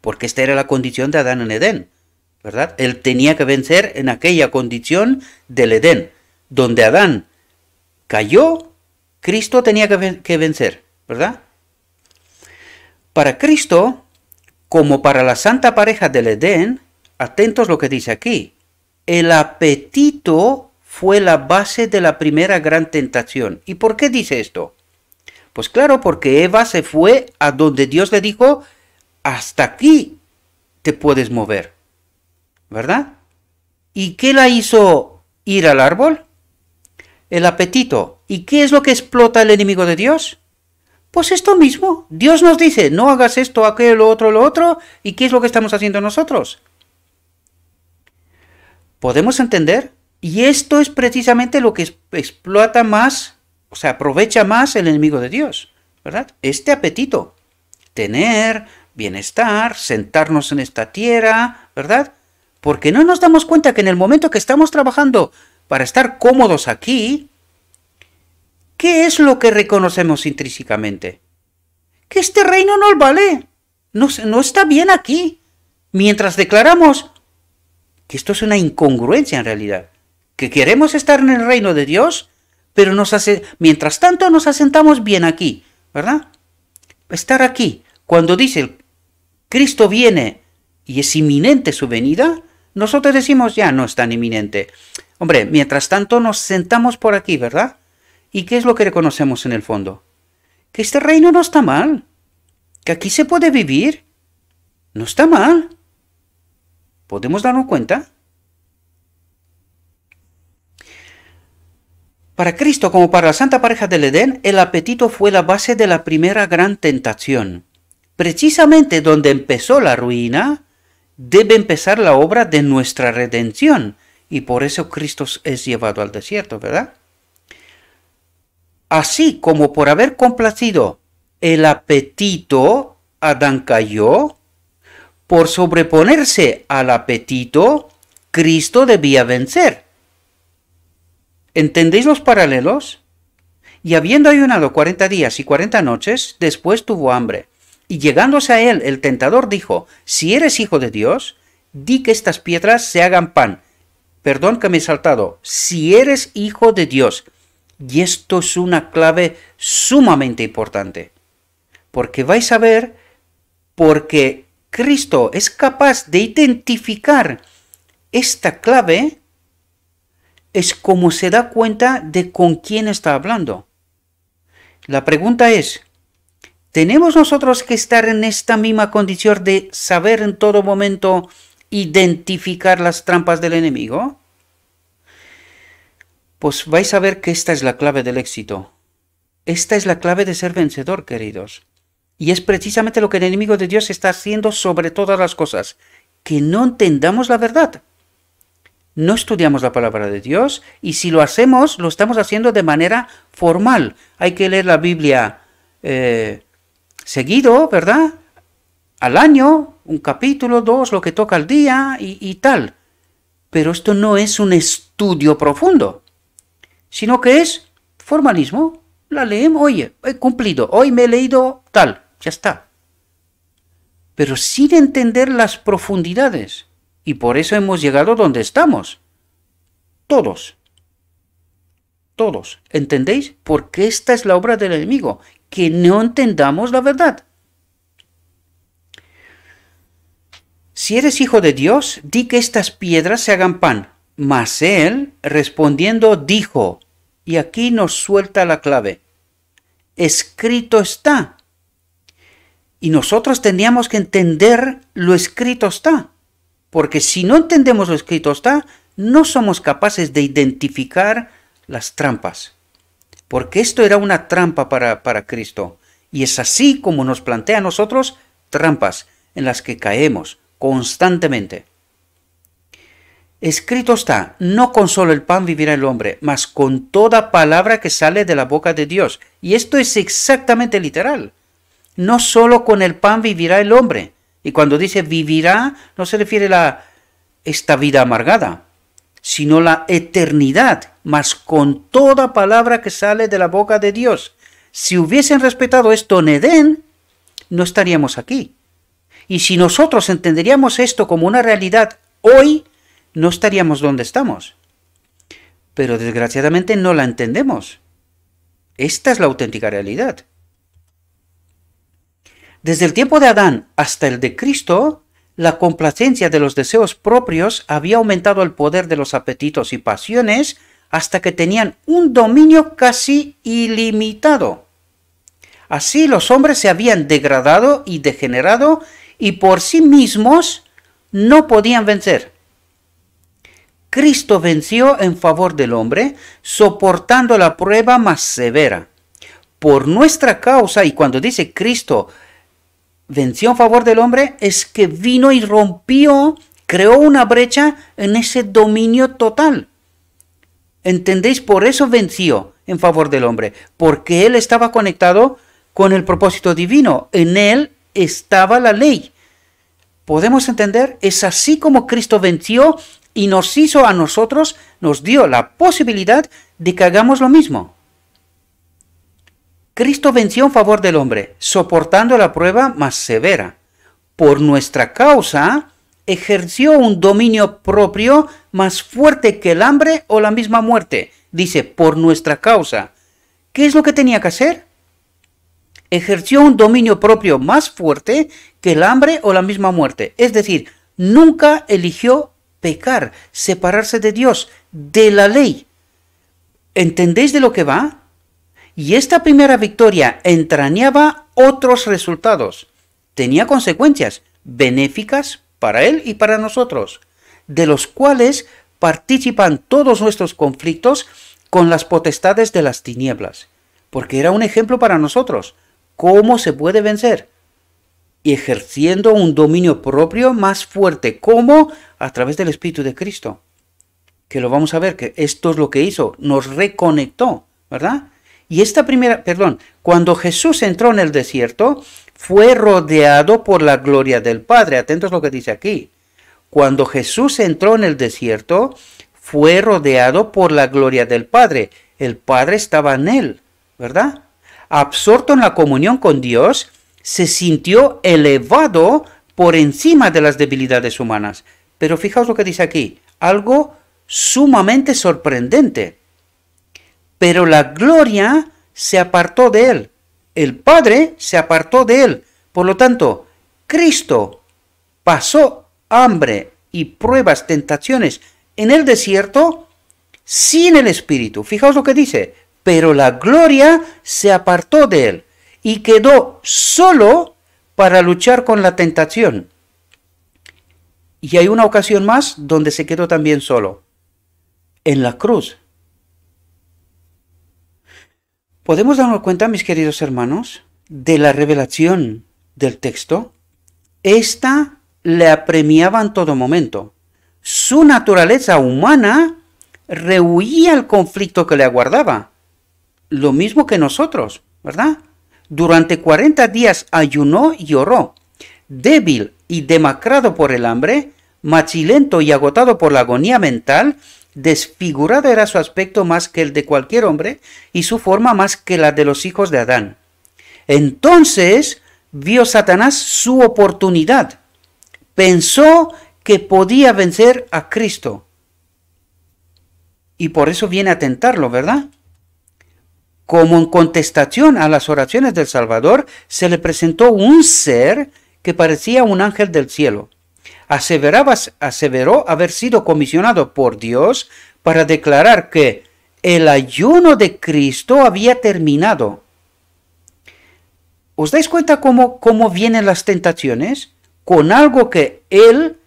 Porque esta era la condición de Adán en Edén, ¿verdad? Él tenía que vencer en aquella condición del Edén, donde Adán cayó, Cristo tenía que vencer, ¿verdad? Para Cristo, como para la santa pareja del Edén, atentos lo que dice aquí, el apetito fue la base de la primera gran tentación. ¿Y por qué dice esto? Pues claro, porque Eva se fue a donde Dios le dijo, hasta aquí te puedes mover, ¿verdad? ¿Y qué la hizo ir al árbol? El apetito. ¿Y qué es lo que explota el enemigo de Dios? Pues esto mismo. Dios nos dice, no hagas esto, aquello, lo otro, ¿y qué es lo que estamos haciendo nosotros? ¿Podemos entender? Y esto es precisamente lo que explota más, o sea, aprovecha más el enemigo de Dios, ¿verdad? Este apetito. Tener bienestar, sentarnos en esta tierra, ¿verdad? Porque no nos damos cuenta que en el momento que estamos trabajando para estar cómodos aquí, ¿qué es lo que reconocemos intrínsecamente? Que este reino no vale, no está bien aquí. Mientras declaramos que esto es una incongruencia en realidad, que queremos estar en el reino de Dios, pero mientras tanto nos asentamos bien aquí, ¿verdad? Estar aquí. Cuando dice Cristo viene y es inminente su venida, nosotros decimos ya no es tan inminente. Hombre, mientras tanto nos sentamos por aquí, ¿verdad? ¿Y qué es lo que reconocemos en el fondo? Que este reino no está mal, que aquí se puede vivir, no está mal. ¿Podemos darnos cuenta? Para Cristo, como para la santa pareja del Edén, el apetito fue la base de la primera gran tentación. Precisamente donde empezó la ruina, debe empezar la obra de nuestra redención, y por eso Cristo es llevado al desierto, ¿verdad? Así como por haber complacido el apetito, Adán cayó, por sobreponerse al apetito, Cristo debía vencer. ¿Entendéis los paralelos? Y habiendo ayunado 40 días y 40 noches, después tuvo hambre. Y llegándose a él, el tentador dijo, si eres hijo de Dios, di que estas piedras se hagan pan. Perdón que me he saltado. Si eres hijo de Dios. Y esto es una clave sumamente importante. Porque vais a ver, porque Cristo es capaz de identificar esta clave, es como se da cuenta de con quién está hablando. La pregunta es, ¿tenemos nosotros que estar en esta misma condición de saber en todo momento identificar las trampas del enemigo? Pues vais a ver que esta es la clave del éxito. Esta es la clave de ser vencedor, queridos. Y es precisamente lo que el enemigo de Dios está haciendo sobre todas las cosas. Que no entendamos la verdad. No estudiamos la palabra de Dios y si lo hacemos, lo estamos haciendo de manera formal. Hay que leer la Biblia seguido, ¿verdad? Al año, un capítulo, 2, lo que toca al día y tal. Pero esto no es un estudio profundo, sino que es formalismo. La leemos, oye, he cumplido, hoy me he leído tal, ya está. Pero sin entender las profundidades. Y por eso hemos llegado donde estamos. Todos. Todos. ¿Entendéis? Porque esta es la obra del enemigo. Que no entendamos la verdad. Si eres hijo de Dios, di que estas piedras se hagan pan. Mas él, respondiendo, dijo, y aquí nos suelta la clave, escrito está. Y nosotros tendríamos que entender lo escrito está. Porque si no entendemos lo escrito está, no somos capaces de identificar las trampas. Porque esto era una trampa para Cristo. Y es así como nos plantea a nosotros trampas en las que caemos constantemente. Escrito está, no con solo el pan vivirá el hombre, mas con toda palabra que sale de la boca de Dios. Y esto es exactamente literal. No solo con el pan vivirá el hombre. Y cuando dice vivirá, no se refiere a esta vida amargada, sino la eternidad, mas con toda palabra que sale de la boca de Dios. Si hubiesen respetado esto en Edén, no estaríamos aquí. Y si nosotros entenderíamos esto como una realidad hoy, no estaríamos donde estamos. Pero desgraciadamente no la entendemos. Esta es la auténtica realidad. Desde el tiempo de Adán hasta el de Cristo, la complacencia de los deseos propios había aumentado el poder de los apetitos y pasiones hasta que tenían un dominio casi ilimitado. Así los hombres se habían degradado y degenerado y por sí mismos no podían vencer. Cristo venció en favor del hombre, soportando la prueba más severa. Por nuestra causa, y cuando dice Cristo venció en favor del hombre, es que vino y rompió, creó una brecha en ese dominio total. ¿Entendéis? Por eso venció en favor del hombre, porque él estaba conectado con el propósito divino. En él estaba la ley. ¿Podemos entender? Es así como Cristo venció y nos hizo a nosotros, nos dio la posibilidad de que hagamos lo mismo. Cristo venció en favor del hombre, soportando la prueba más severa. Por nuestra causa, ejerció un dominio propio más fuerte que el hambre o la misma muerte. Dice, por nuestra causa. ¿Qué es lo que tenía que hacer? Ejerció un dominio propio más fuerte que el hambre o la misma muerte. Es decir, nunca eligió pecar, separarse de Dios, de la ley. ¿Entendéis de lo que va? Y esta primera victoria entrañaba otros resultados. Tenía consecuencias benéficas para él y para nosotros, de los cuales participan todos nuestros conflictos con las potestades de las tinieblas, porque era un ejemplo para nosotros, cómo se puede vencer, y ejerciendo un dominio propio más fuerte, como a través del Espíritu de Cristo, que lo vamos a ver, que esto es lo que hizo, nos reconectó, ¿verdad? Y cuando Jesús entró en el desierto, fue rodeado por la gloria del Padre. Atentos a lo que dice aquí. Cuando Jesús entró en el desierto, fue rodeado por la gloria del Padre. El Padre estaba en él, ¿verdad? Absorto en la comunión con Dios, se sintió elevado por encima de las debilidades humanas. Pero fijaos lo que dice aquí, algo sumamente sorprendente. Pero la gloria se apartó de él. El Padre se apartó de él. Por lo tanto, Cristo pasó hambre y pruebas, tentaciones en el desierto sin el Espíritu. Fijaos lo que dice. Pero la gloria se apartó de él y quedó solo para luchar con la tentación. Y hay una ocasión más donde se quedó también solo. En la cruz. ¿Podemos darnos cuenta, mis queridos hermanos, de la revelación del texto? Esta le apremiaba en todo momento. Su naturaleza humana rehuía el conflicto que le aguardaba. Lo mismo que nosotros, ¿verdad? Durante 40 días ayunó y oró. Débil y demacrado por el hambre, macilento y agotado por la agonía mental, desfigurado era su aspecto más que el de cualquier hombre y su forma más que la de los hijos de Adán. Entonces vio Satanás su oportunidad. Pensó que podía vencer a Cristo. Y por eso viene a tentarlo, ¿verdad? Como en contestación a las oraciones del Salvador, se le presentó un ser que parecía un ángel del cielo. Aseveró haber sido comisionado por Dios para declarar que el ayuno de Cristo había terminado. ¿Os dais cuenta cómo vienen las tentaciones? Con algo que él,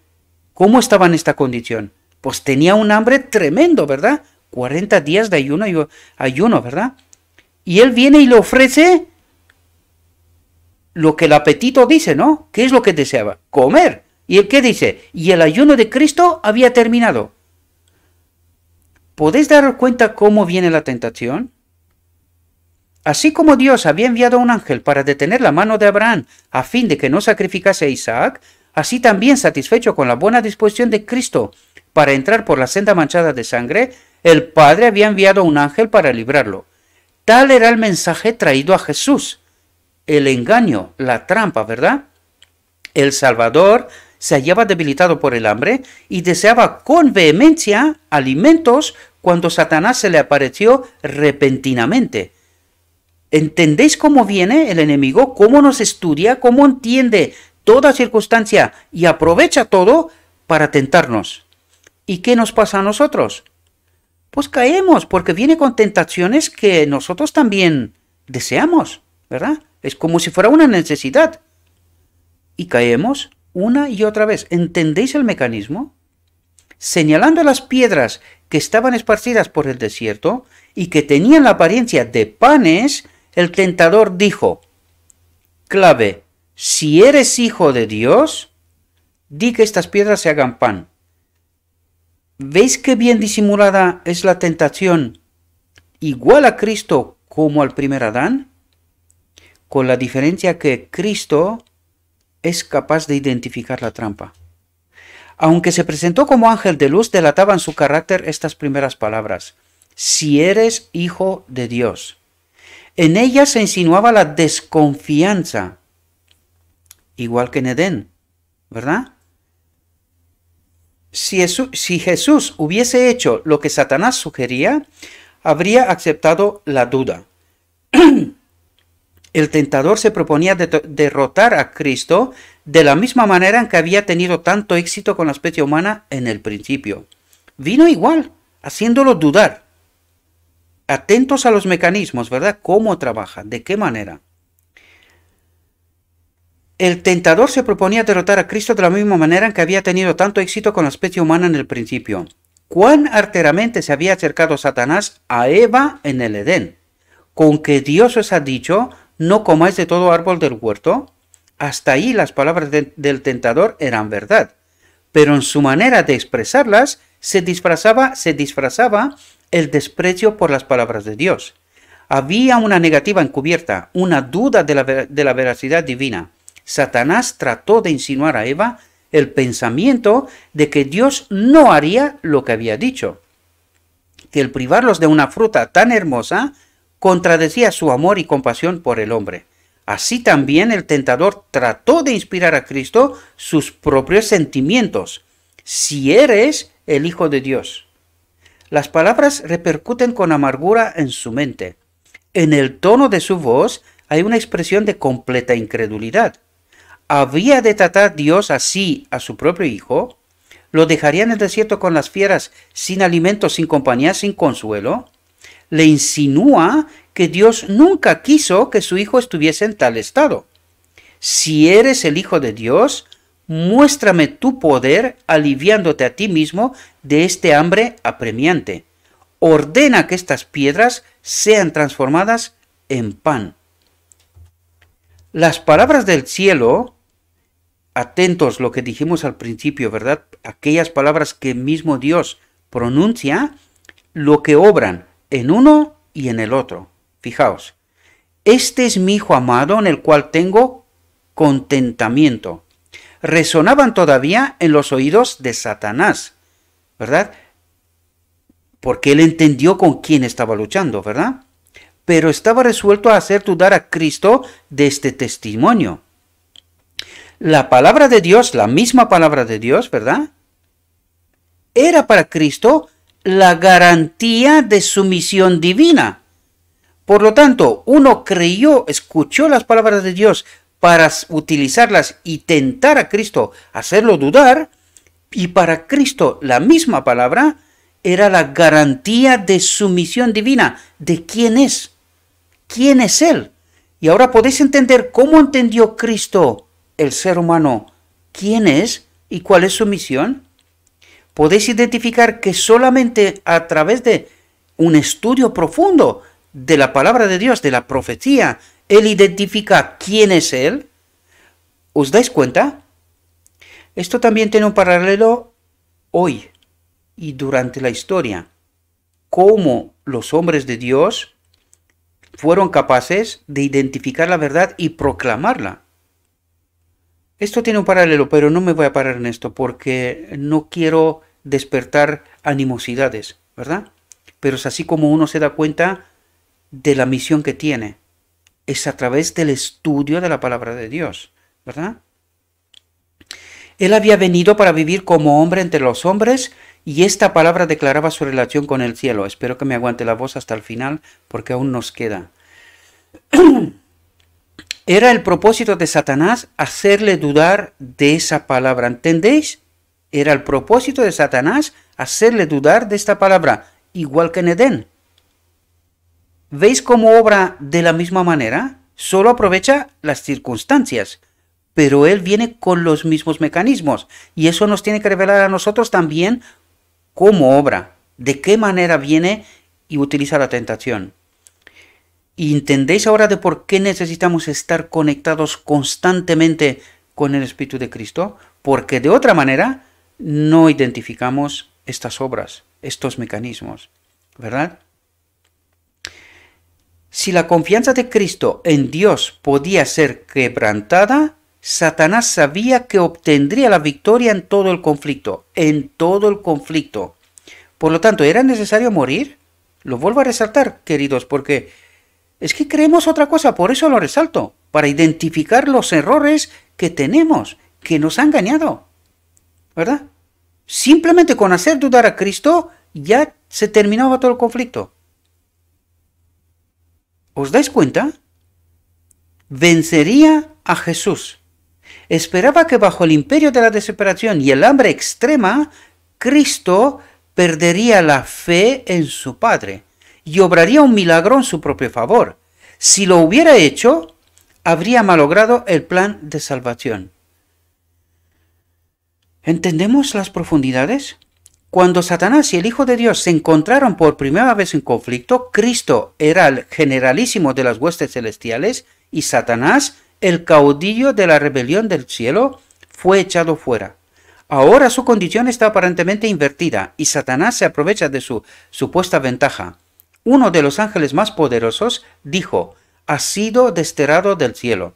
¿cómo estaba en esta condición? Pues tenía un hambre tremendo, ¿verdad? 40 días de ayuno, ¿verdad? Y él viene y le ofrece lo que el apetito dice, ¿no? ¿Qué es lo que deseaba? Comer. ¿Y el qué dice? Y el ayuno de Cristo había terminado. ¿Podéis daros cuenta cómo viene la tentación? Así como Dios había enviado a un ángel para detener la mano de Abraham a fin de que no sacrificase a Isaac, así también, satisfecho con la buena disposición de Cristo para entrar por la senda manchada de sangre, el Padre había enviado a un ángel para librarlo. Tal era el mensaje traído a Jesús. El engaño, la trampa, ¿verdad? El Salvador se hallaba debilitado por el hambre y deseaba con vehemencia alimentos cuando Satanás se le apareció repentinamente. ¿Entendéis cómo viene el enemigo? ¿Cómo nos estudia? ¿Cómo entiende toda circunstancia y aprovecha todo para tentarnos? ¿Y qué nos pasa a nosotros? Pues caemos, porque viene con tentaciones que nosotros también deseamos, ¿verdad? Es como si fuera una necesidad. Y caemos una y otra vez. ¿Entendéis el mecanismo? Señalando las piedras que estaban esparcidas por el desierto y que tenían la apariencia de panes, el tentador dijo, clave, si eres hijo de Dios, di que estas piedras se hagan pan. ¿Veis qué bien disimulada es la tentación? Igual a Cristo como al primer Adán, con la diferencia que Cristo es capaz de identificar la trampa. Aunque se presentó como ángel de luz, delataban su carácter estas primeras palabras, si eres hijo de Dios. En ellas se insinuaba la desconfianza, igual que en Edén, ¿verdad? Si Jesús hubiese hecho lo que Satanás sugería, habría aceptado la duda. El tentador se proponía derrotar a Cristo de la misma manera en que había tenido tanto éxito con la especie humana en el principio. Vino igual, haciéndolo dudar. Atentos a los mecanismos, ¿verdad? ¿Cómo trabaja? ¿De qué manera? El tentador se proponía derrotar a Cristo de la misma manera en que había tenido tanto éxito con la especie humana en el principio. ¿Cuán arteramente se había acercado Satanás a Eva en el Edén? ¿Con que Dios os ha dicho, no comáis de todo árbol del huerto? Hasta ahí las palabras del tentador eran verdad, pero en su manera de expresarlas se disfrazaba el desprecio por las palabras de Dios. Había una negativa encubierta, una duda de la veracidad divina. Satanás trató de insinuar a Eva el pensamiento de que Dios no haría lo que había dicho, que el privarlos de una fruta tan hermosa contradecía su amor y compasión por el hombre. Así también el tentador trató de inspirar a Cristo sus propios sentimientos. Si eres el Hijo de Dios. Las palabras repercuten con amargura en su mente. En el tono de su voz hay una expresión de completa incredulidad. ¿Había de tratar Dios así a su propio Hijo? ¿Lo dejaría en el desierto con las fieras, sin alimento, sin compañía, sin consuelo? Le insinúa que Dios nunca quiso que su Hijo estuviese en tal estado. Si eres el Hijo de Dios, muéstrame tu poder aliviándote a ti mismo de este hambre apremiante. Ordena que estas piedras sean transformadas en pan. Las palabras del cielo, atentos lo que dijimos al principio, ¿verdad? Aquellas palabras que mismo Dios pronuncia, lo que obran en uno y en el otro. Fijaos, este es mi Hijo amado en el cual tengo contentamiento. resonaban todavía en los oídos de Satanás, ¿verdad? Porque él entendió con quién estaba luchando, ¿verdad? Pero estaba resuelto a hacer dudar a Cristo de este testimonio. La palabra de Dios, la misma palabra de Dios, ¿verdad? Era para Cristo la garantía de su misión divina. Por lo tanto, uno creyó, escuchó las palabras de Dios para utilizarlas y tentar a Cristo, hacerlo dudar, y para Cristo la misma palabra era la garantía de su misión divina, de quién es Él. Y ahora podéis entender cómo entendió Cristo, el ser humano, quién es y cuál es su misión. Podéis identificar que solamente a través de un estudio profundo de la palabra de Dios, de la profecía, Él identifica quién es Él. ¿Os dais cuenta? Esto también tiene un paralelo hoy y durante la historia. Cómo los hombres de Dios fueron capaces de identificar la verdad y proclamarla. Esto tiene un paralelo, pero no me voy a parar en esto porque no quiero despertar animosidades, ¿verdad? Pero es así como uno se da cuenta de la misión que tiene. Es a través del estudio de la palabra de Dios, ¿verdad? Él había venido para vivir como hombre entre los hombres y esta palabra declaraba su relación con el cielo. Espero que me aguante la voz hasta el final porque aún nos queda. Era el propósito de Satanás hacerle dudar de esa palabra. ¿Entendéis? Era el propósito de Satanás hacerle dudar de esta palabra, igual que en Edén. ¿Veis cómo obra de la misma manera? Solo aprovecha las circunstancias, pero él viene con los mismos mecanismos y eso nos tiene que revelar a nosotros también cómo obra, de qué manera viene y utiliza la tentación. ¿Y entendéis ahora de por qué necesitamos estar conectados constantemente con el Espíritu de Cristo? Porque de otra manera no identificamos estas obras, estos mecanismos, ¿verdad? Si la confianza de Cristo en Dios podía ser quebrantada, Satanás sabía que obtendría la victoria en todo el conflicto, Por lo tanto, ¿era necesario morir? Lo vuelvo a resaltar, queridos, porque es que creemos otra cosa, por eso lo resalto, para identificar los errores que tenemos, que nos han engañado, ¿verdad? Simplemente con hacer dudar a Cristo ya se terminaba todo el conflicto. ¿Os dais cuenta? Vencería a Jesús. Esperaba que bajo el imperio de la desesperación y el hambre extrema, Cristo perdería la fe en su Padre y obraría un milagro en su propio favor. Si lo hubiera hecho, habría malogrado el plan de salvación. ¿Entendemos las profundidades? Cuando Satanás y el Hijo de Dios se encontraron por primera vez en conflicto, Cristo era el generalísimo de las huestes celestiales y Satanás, el caudillo de la rebelión del cielo, fue echado fuera. Ahora su condición está aparentemente invertida y Satanás se aprovecha de su supuesta ventaja. Uno de los ángeles más poderosos dijo: «Ha sido desterrado del cielo».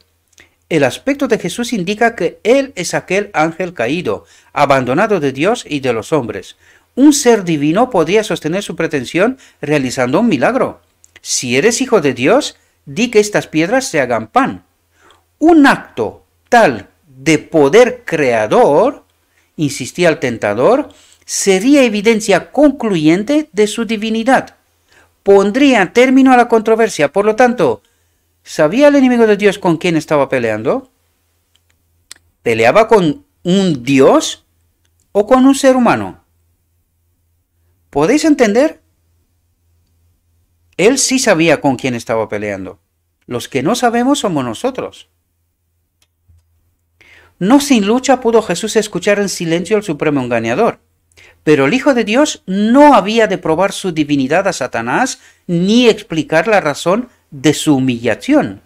El aspecto de Jesús indica que Él es aquel ángel caído, abandonado de Dios y de los hombres. Un ser divino podría sostener su pretensión realizando un milagro. Si eres hijo de Dios, di que estas piedras se hagan pan. Un acto tal de poder creador, insistía el tentador, sería evidencia concluyente de su divinidad. Pondría término a la controversia. Por lo tanto, ¿sabía el enemigo de Dios con quién estaba peleando? ¿Peleaba con un Dios o con un ser humano? ¿Podéis entender? Él sí sabía con quién estaba peleando. Los que no sabemos somos nosotros. No sin lucha pudo Jesús escuchar en silencio al supremo engañador. Pero el Hijo de Dios no había de probar su divinidad a Satanás ni explicar la razón de su humillación.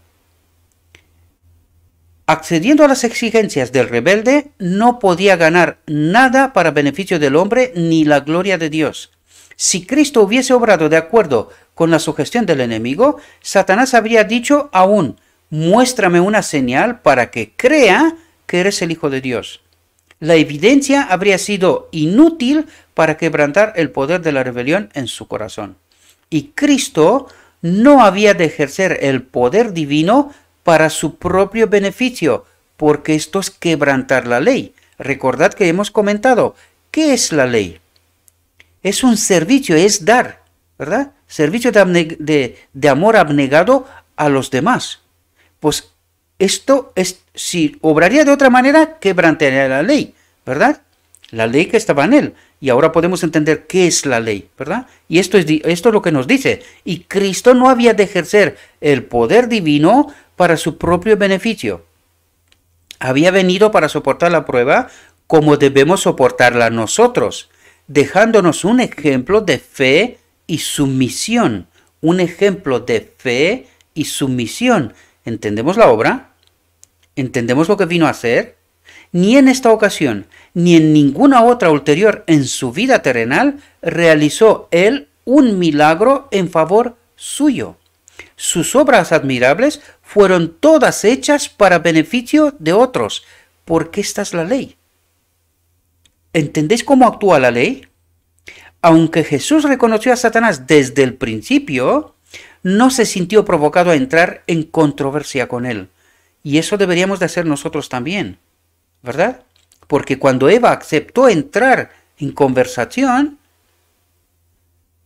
Accediendo a las exigencias del rebelde, no podía ganar nada para beneficio del hombre ni la gloria de Dios. Si Cristo hubiese obrado de acuerdo con la sugestión del enemigo, Satanás habría dicho aún: «Muéstrame una señal para que crea que eres el Hijo de Dios. La evidencia habría sido inútil para quebrantar el poder de la rebelión en su corazón. Y Cristo no había de ejercer el poder divino para su propio beneficio, porque esto es quebrantar la ley. Recordad que hemos comentado, ¿qué es la ley? Es un servicio, es dar, ¿verdad? Servicio de amor abnegado a los demás. Pues esto es, si obraría de otra manera, quebrantaría la ley, ¿verdad? La ley que estaba en él. Y ahora podemos entender qué es la ley, ¿verdad? Y esto es lo que nos dice. Y Cristo no había de ejercer el poder divino para su propio beneficio. Había venido para soportar la prueba como debemos soportarla nosotros, dejándonos un ejemplo de fe y sumisión. Un ejemplo de fe y sumisión. ¿Entendemos la obra? ¿Entendemos lo que vino a hacer? Ni en esta ocasión, ni en ninguna otra ulterior en su vida terrenal, realizó él un milagro en favor suyo. Sus obras admirables fueron todas hechas para beneficio de otros, porque esta es la ley. ¿Entendéis cómo actúa la ley? Aunque Jesús reconoció a Satanás desde el principio, no se sintió provocado a entrar en controversia con él. Y eso deberíamos de hacer nosotros también, ¿verdad? Porque cuando Eva aceptó entrar en conversación,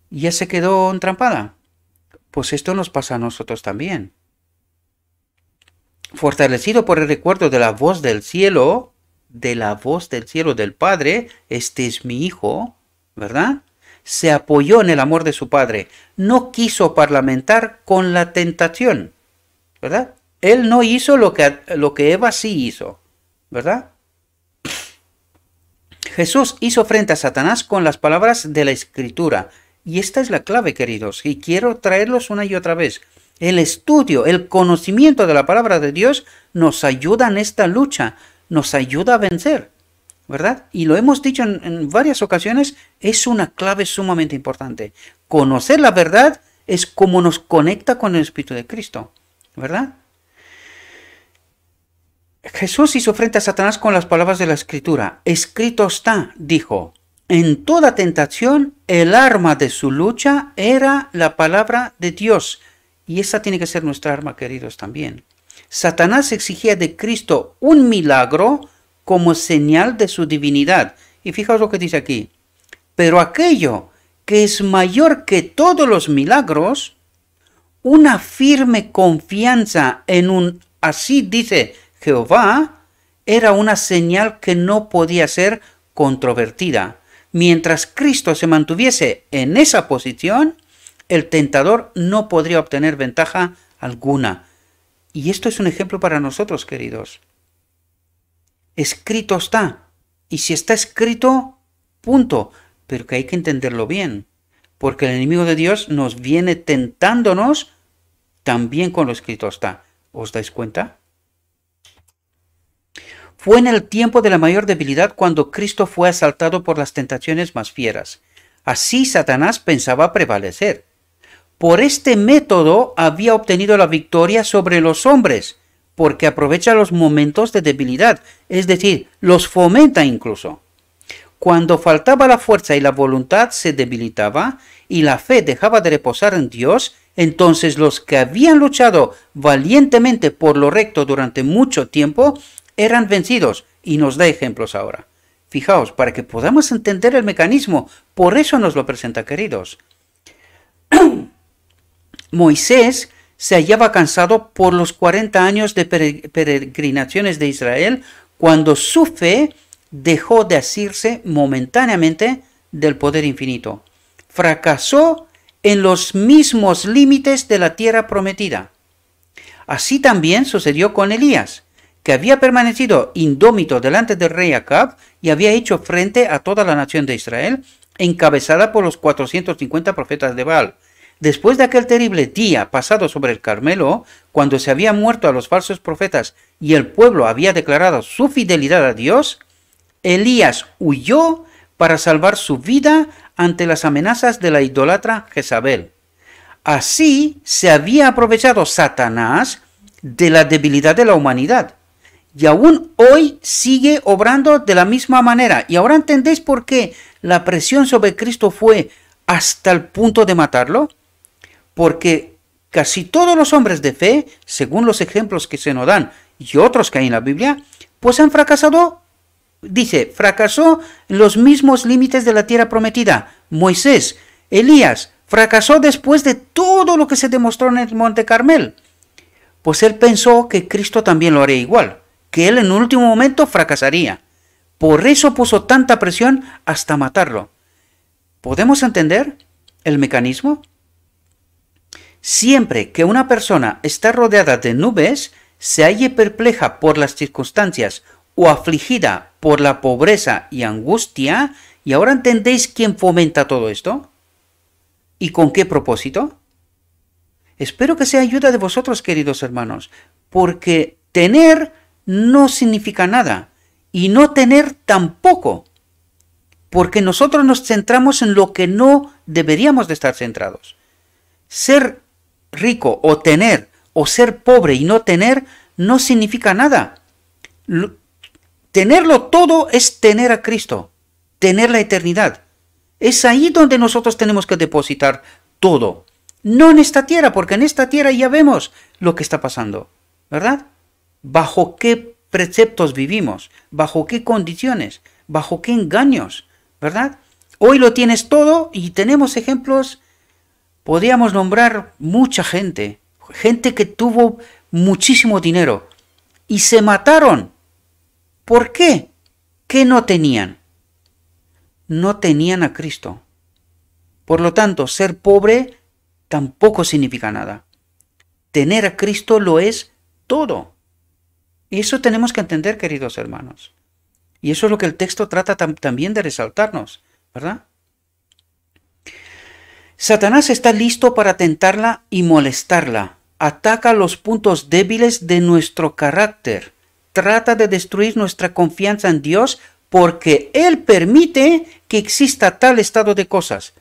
ya se quedó entrampada. Pues esto nos pasa a nosotros también. Fortalecido por el recuerdo de la voz del cielo del Padre, este es mi Hijo, ¿verdad? Se apoyó en el amor de su Padre. No quiso parlamentar con la tentación, ¿verdad? Él no hizo lo que Eva sí hizo, ¿verdad? Jesús hizo frente a Satanás con las palabras de la Escritura. Y esta es la clave, queridos, y quiero traerlos una y otra vez. El estudio, el conocimiento de la palabra de Dios nos ayuda en esta lucha, nos ayuda a vencer, ¿verdad? Y lo hemos dicho en varias ocasiones, es una clave sumamente importante. Conocer la verdad es como nos conecta con el Espíritu de Cristo, ¿verdad? Jesús hizo frente a Satanás con las palabras de la Escritura. Escrito está, dijo, en toda tentación el arma de su lucha era la palabra de Dios. Y esa tiene que ser nuestra arma, queridos, también. Satanás exigía de Cristo un milagro como señal de su divinidad. Y fijaos lo que dice aquí. Pero aquello que es mayor que todos los milagros, una firme confianza en un así dice Jehová, era una señal que no podía ser controvertida. Mientras Cristo se mantuviese en esa posición, el tentador no podría obtener ventaja alguna. Y esto es un ejemplo para nosotros, queridos. Escrito está. Y si está escrito, punto. Pero que hay que entenderlo bien. Porque el enemigo de Dios nos viene tentándonos también con lo escrito está. ¿Os dais cuenta? Fue en el tiempo de la mayor debilidad cuando Cristo fue asaltado por las tentaciones más fieras. Así Satanás pensaba prevalecer. Por este método había obtenido la victoria sobre los hombres, porque aprovecha los momentos de debilidad, es decir, los fomenta incluso. Cuando faltaba la fuerza y la voluntad se debilitaba y la fe dejaba de reposar en Dios, entonces los que habían luchado valientemente por lo recto durante mucho tiempo eran vencidos, y nos da ejemplos ahora. Fijaos, para que podamos entender el mecanismo, por eso nos lo presenta, queridos. Moisés se hallaba cansado por los 40 años de peregrinaciones de Israel, cuando su fe dejó de asirse momentáneamente del poder infinito. Fracasó en los mismos límites de la tierra prometida. Así también sucedió con Elías, que había permanecido indómito delante del rey Acab y había hecho frente a toda la nación de Israel, encabezada por los 450 profetas de Baal. Después de aquel terrible día pasado sobre el Carmelo, cuando se habían muerto a los falsos profetas y el pueblo había declarado su fidelidad a Dios, Elías huyó para salvar su vida ante las amenazas de la idólatra Jezabel. Así se había aprovechado Satanás de la debilidad de la humanidad. y aún hoy sigue obrando de la misma manera. Y ahora entendéis por qué la presión sobre Cristo fue hasta el punto de matarlo. Porque casi todos los hombres de fe, según los ejemplos que se nos dan y otros que hay en la Biblia, pues han fracasado. Dice, fracasó en los mismos límites de la tierra prometida. Moisés, Elías, fracasó después de todo lo que se demostró en el Monte Carmel. Pues él pensó que Cristo también lo haría igual, que él en un último momento fracasaría. Por eso puso tanta presión hasta matarlo. ¿Podemos entender el mecanismo? Siempre que una persona está rodeada de nubes, se halle perpleja por las circunstancias o afligida por la pobreza y angustia, ¿y ahora entendéis quién fomenta todo esto? ¿Y con qué propósito? Espero que sea ayuda de vosotros, queridos hermanos, porque tener no significa nada, y no tener tampoco, porque nosotros nos centramos en lo que no deberíamos de estar centrados. Ser rico o tener, o ser pobre y no tener, no significa nada. Tenerlo todo es tener a Cristo, tener la eternidad. Es ahí donde nosotros tenemos que depositar todo. No en esta tierra, porque en esta tierra ya vemos lo que está pasando, ¿verdad? Bajo qué preceptos vivimos, bajo qué condiciones, bajo qué engaños, ¿verdad? Hoy lo tienes todo y tenemos ejemplos, podríamos nombrar mucha gente, gente que tuvo muchísimo dinero y se mataron. ¿Por qué? ¿Qué no tenían? No tenían a Cristo. Por lo tanto, ser pobre tampoco significa nada. Tener a Cristo lo es todo. Y eso tenemos que entender, queridos hermanos. Y eso es lo que el texto trata también de resaltarnos, ¿verdad? Satanás está listo para tentarla y molestarla. Ataca los puntos débiles de nuestro carácter. Trata de destruir nuestra confianza en Dios porque Él permite que exista tal estado de cosas.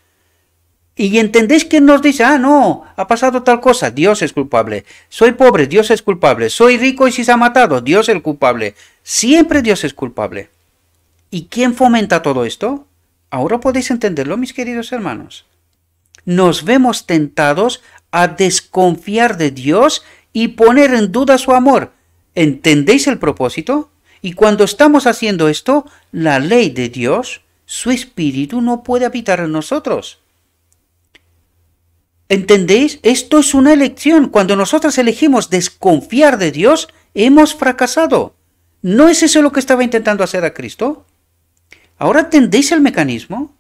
Y entendéis que nos dice, no, ha pasado tal cosa, Dios es culpable. Soy pobre, Dios es culpable. Soy rico y si se ha matado, Dios es el culpable. Siempre Dios es culpable. ¿Y quién fomenta todo esto? Ahora podéis entenderlo, mis queridos hermanos. Nos vemos tentados a desconfiar de Dios y poner en duda su amor. ¿Entendéis el propósito? Y cuando estamos haciendo esto, la ley de Dios, su espíritu no puede habitar en nosotros. ¿Entendéis? Esto es una elección. Cuando nosotros elegimos desconfiar de Dios, hemos fracasado. ¿No es eso lo que estaba intentando hacer a Cristo? ¿Ahora entendéis el mecanismo?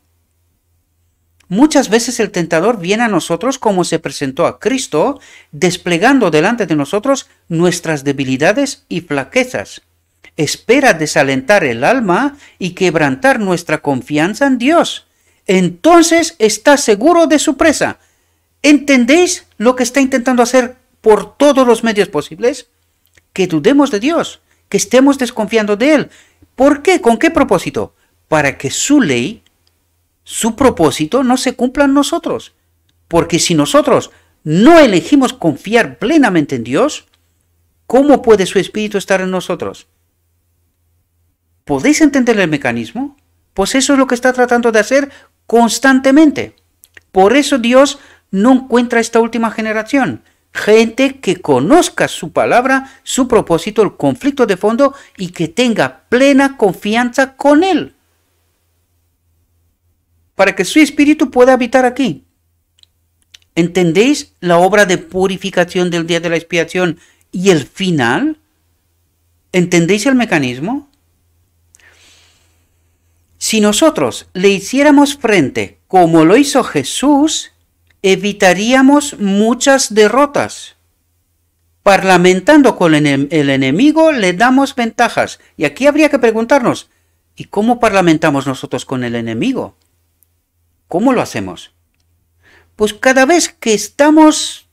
Muchas veces el tentador viene a nosotros como se presentó a Cristo, desplegando delante de nosotros nuestras debilidades y flaquezas. Espera desalentar el alma y quebrantar nuestra confianza en Dios. Entonces está seguro de su presa. ¿Entendéis lo que está intentando hacer por todos los medios posibles? Que dudemos de Dios, que estemos desconfiando de Él. ¿Por qué? ¿Con qué propósito? Para que su ley, su propósito no se cumpla en nosotros. Porque si nosotros no elegimos confiar plenamente en Dios, ¿cómo puede su espíritu estar en nosotros? ¿Podéis entender el mecanismo? Pues eso es lo que está tratando de hacer constantemente. Por eso Dios no encuentra esta última generación. Gente que conozca su palabra, su propósito, el conflicto de fondo y que tenga plena confianza con Él. Para que su espíritu pueda habitar aquí. ¿Entendéis la obra de purificación del día de la expiación y el final? ¿Entendéis el mecanismo? Si nosotros le hiciéramos frente como lo hizo Jesús, evitaríamos muchas derrotas. Parlamentando con el enemigo le damos ventajas. Y aquí habría que preguntarnos, ¿y cómo parlamentamos nosotros con el enemigo? ¿Cómo lo hacemos? Pues cada vez que estamos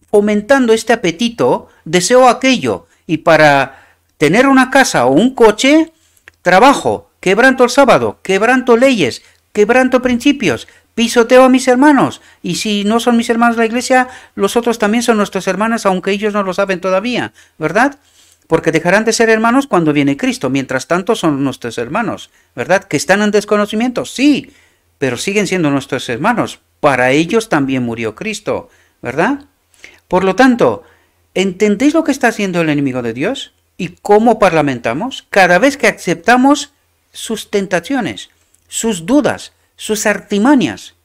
fomentando este apetito, deseo aquello, y para tener una casa o un coche, trabajo, quebranto el sábado, quebranto leyes, quebranto principios, pisoteo a mis hermanos, y si no son mis hermanos de la iglesia, los otros también son nuestros hermanos, aunque ellos no lo saben todavía, ¿verdad? porque dejarán de ser hermanos cuando viene Cristo. Mientras tanto son nuestros hermanos, ¿verdad? ¿Que están en desconocimiento? Sí, pero siguen siendo nuestros hermanos. Para ellos también murió Cristo, ¿verdad? Por lo tanto, ¿entendéis lo que está haciendo el enemigo de Dios? ¿Y cómo parlamentamos? Cada vez que aceptamos sus tentaciones, sus dudas, sus artimañas.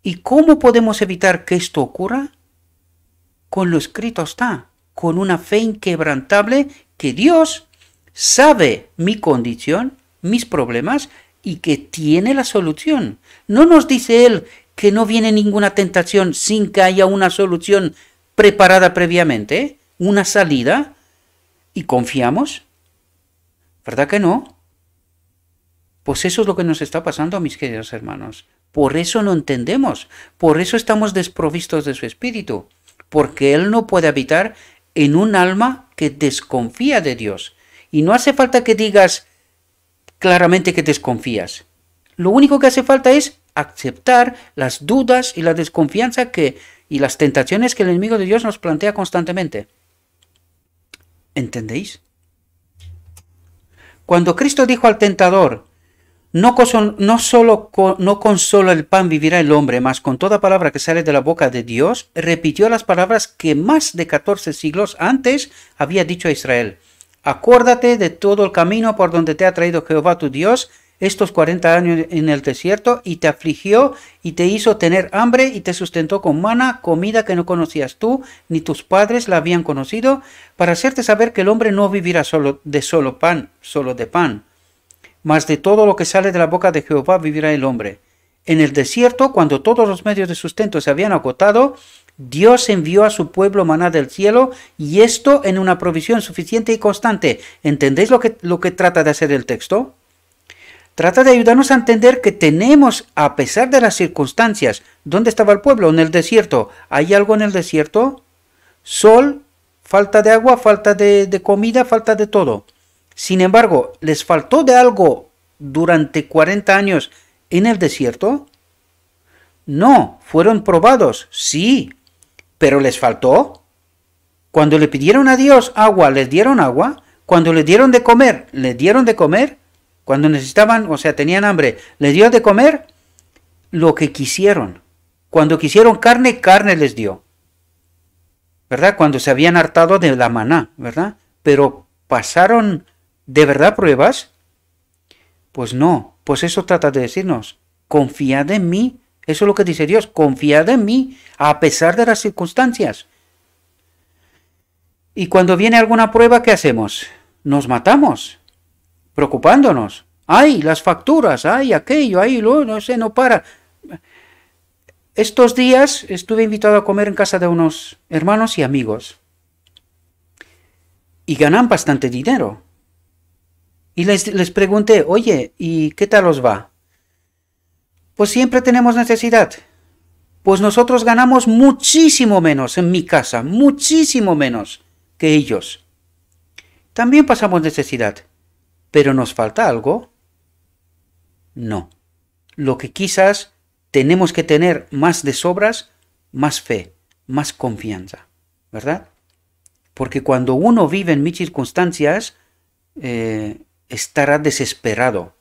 ¿Y cómo podemos evitar que esto ocurra? Con lo escrito está, con una fe inquebrantable que Dios sabe mi condición, mis problemas y que tiene la solución. No nos dice Él que no viene ninguna tentación sin que haya una solución preparada previamente, una salida, y confiamos. ¿Verdad que no? Pues eso es lo que nos está pasando, mis queridos hermanos. Por eso no entendemos, por eso estamos desprovistos de su espíritu, porque Él no puede habitar en un alma que desconfía de Dios. Y no hace falta que digas claramente que desconfías. Lo único que hace falta es aceptar las dudas y la desconfianza y las tentaciones que el enemigo de Dios nos plantea constantemente. ¿Entendéis? Cuando Cristo dijo al tentador, no con solo el pan vivirá el hombre, mas con toda palabra que sale de la boca de Dios, repitió las palabras que más de 14 siglos antes había dicho a Israel. Acuérdate de todo el camino por donde te ha traído Jehová tu Dios estos 40 años en el desierto, y te afligió y te hizo tener hambre y te sustentó con maná, comida que no conocías tú, ni tus padres la habían conocido, para hacerte saber que el hombre no vivirá solo de pan, mas de todo lo que sale de la boca de Jehová vivirá el hombre. En el desierto, cuando todos los medios de sustento se habían agotado, Dios envió a su pueblo maná del cielo, y esto en una provisión suficiente y constante. ¿Entendéis lo que trata de hacer el texto? Trata de ayudarnos a entender que tenemos, a pesar de las circunstancias, ¿dónde estaba el pueblo? En el desierto. ¿Hay algo en el desierto? Sol, falta de agua, falta de comida, falta de todo. Sin embargo, ¿les faltó de algo durante 40 años en el desierto? No, fueron probados, sí, pero ¿les faltó? Cuando le pidieron a Dios agua, ¿les dieron agua? Cuando le dieron de comer, ¿les dieron de comer? Cuando necesitaban, o sea, tenían hambre, ¿les dio de comer? Lo que quisieron. Cuando quisieron carne, carne les dio. ¿Verdad? Cuando se habían hartado de la maná, ¿verdad? Pero ¿pasaron de verdad pruebas? Pues no, pues eso trata de decirnos. Confiad en mí. Eso es lo que dice Dios. Confiad en mí a pesar de las circunstancias. Y cuando viene alguna prueba, ¿qué hacemos? Nos matamos. Preocupándonos. ¡Ay, las facturas! ¡Ay, aquello! ¡Ay, no sé, no para! Estos días estuve invitado a comer en casa de unos hermanos y amigos. Y ganan bastante dinero. Y les pregunté, oye, ¿y qué tal os va? Pues siempre tenemos necesidad. Pues nosotros ganamos muchísimo menos en mi casa, muchísimo menos que ellos. También pasamos necesidad. ¿Pero nos falta algo? No. Lo que quizás tenemos que tener más de sobras, más fe, más confianza, ¿verdad? Porque cuando uno vive en mis circunstancias, estará desesperado.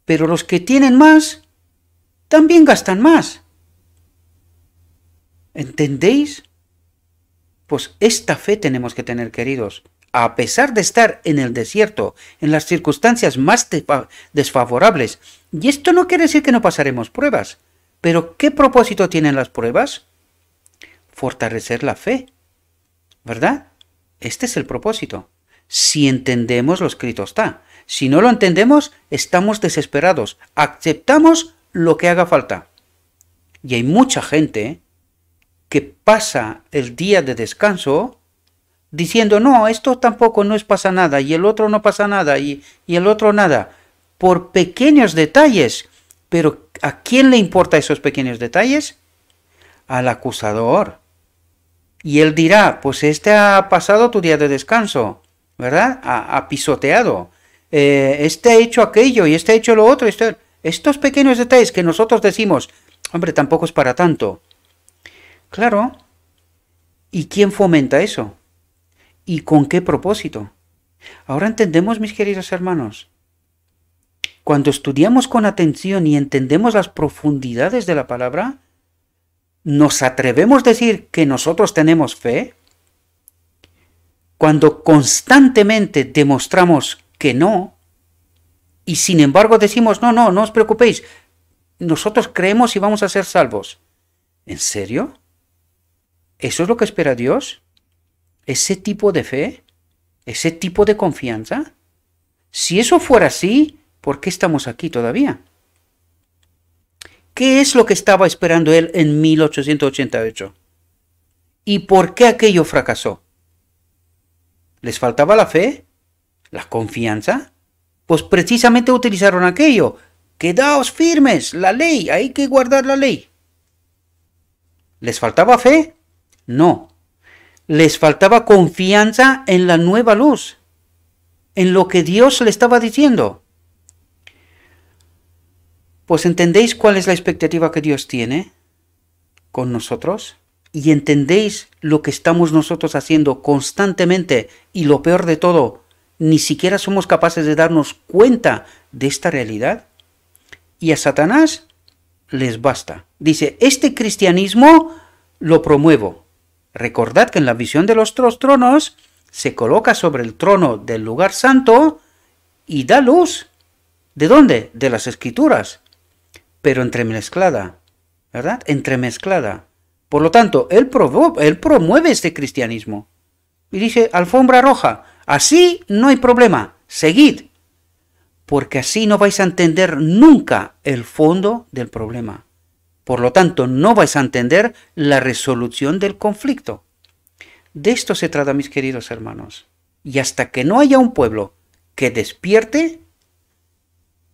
Pero los que tienen más, también gastan más. ¿Entendéis? Pues esta fe tenemos que tener, queridos. A pesar de estar en el desierto, en las circunstancias más desfavorables. Y esto no quiere decir que no pasaremos pruebas. Pero ¿qué propósito tienen las pruebas? Fortalecer la fe. ¿Verdad? Este es el propósito. Si entendemos lo escrito está. Si no lo entendemos, estamos desesperados. Aceptamos lo que haga falta. Y hay mucha gente que pasa el día de descanso diciendo, no, esto tampoco no pasa nada, y el otro no pasa nada, y el otro nada, por pequeños detalles. Pero ¿a quién le importa esos pequeños detalles? Al acusador. Y él dirá, pues este ha pasado tu día de descanso, ¿verdad? Ha pisoteado. Este ha hecho aquello y este ha hecho lo otro. Estos pequeños detalles que nosotros decimos, hombre, tampoco es para tanto. Claro. ¿Y quién fomenta eso? ¿Y con qué propósito? Ahora entendemos, mis queridos hermanos. Cuando estudiamos con atención y entendemos las profundidades de la palabra, ¿nos atrevemos a decir que nosotros tenemos fe? Cuando constantemente demostramos que no, y sin embargo decimos, no os preocupéis, nosotros creemos y vamos a ser salvos. ¿En serio? ¿Eso es lo que espera Dios? ¿Ese tipo de fe? ¿Ese tipo de confianza? Si eso fuera así, ¿por qué estamos aquí todavía? ¿Qué es lo que estaba esperando él en 1888? ¿Y por qué aquello fracasó? ¿Les faltaba la fe? ¿La confianza? Pues precisamente utilizaron aquello. Quedaos firmes, la ley, hay que guardar la ley. ¿Les faltaba fe? No. Les faltaba confianza en la nueva luz, en lo que Dios le estaba diciendo. Pues ¿entendéis cuál es la expectativa que Dios tiene con nosotros? ¿Y entendéis lo que estamos nosotros haciendo constantemente? Y lo peor de todo, ni siquiera somos capaces de darnos cuenta de esta realidad. Y a Satanás les basta. Dice, este cristianismo lo promuevo. Recordad que en la visión de los dos tronos se coloca sobre el trono del lugar santo y da luz. ¿De dónde? De las escrituras. Pero entremezclada, ¿verdad? Entremezclada. Por lo tanto, él promueve este cristianismo. Y dice, alfombra roja, así no hay problema, seguid. Porque así no vais a entender nunca el fondo del problema. Por lo tanto, no vais a entender la resolución del conflicto. De esto se trata, mis queridos hermanos. Y hasta que no haya un pueblo que despierte,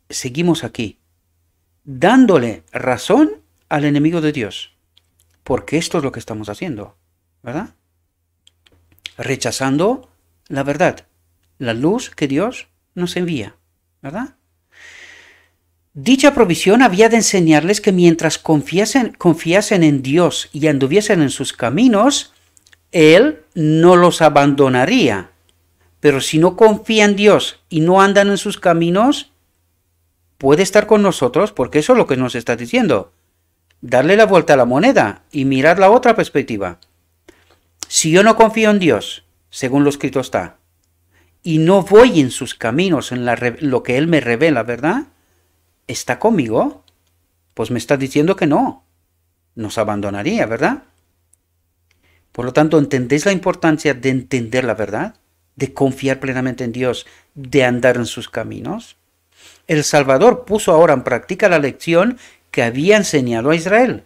seguimos aquí, dándole razón al enemigo de Dios. Porque esto es lo que estamos haciendo, ¿verdad? Rechazando la verdad, la luz que Dios nos envía, ¿verdad? Dicha provisión había de enseñarles que mientras confiasen en Dios y anduviesen en sus caminos, Él no los abandonaría. Pero si no confían en Dios y no andan en sus caminos, puede estar con nosotros, porque eso es lo que nos está diciendo. Darle la vuelta a la moneda y mirar la otra perspectiva. Si yo no confío en Dios, según lo escrito está, y no voy en sus caminos, en lo que Él me revela, ¿verdad? ¿Está conmigo? Pues me está diciendo que no. Nos abandonaría, ¿verdad? Por lo tanto, ¿entendéis la importancia de entender la verdad? De confiar plenamente en Dios, de andar en sus caminos. El Salvador puso ahora en práctica la lección que había enseñado a Israel.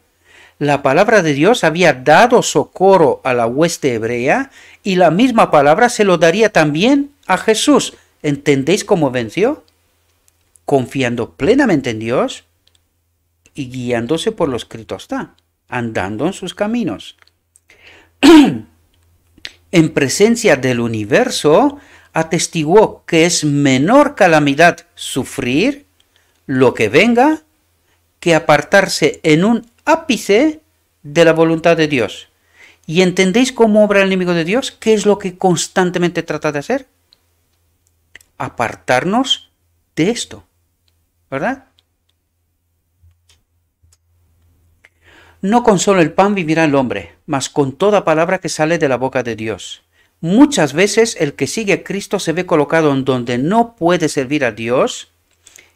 La palabra de Dios había dado socorro a la hueste hebrea y la misma palabra se lo daría también a Jesús. ¿Entendéis cómo venció? Confiando plenamente en Dios y guiándose por lo escrito está, andando en sus caminos. En presencia del universo, atestiguó que es menor calamidad sufrir lo que venga que apartarse en un ápice de la voluntad de Dios. ¿Y entendéis cómo obra el enemigo de Dios? ¿Qué es lo que constantemente trata de hacer? Apartarnos de esto, ¿verdad? No con solo el pan vivirá el hombre, mas con toda palabra que sale de la boca de Dios. Muchas veces el que sigue a Cristo se ve colocado en donde no puede servir a Dios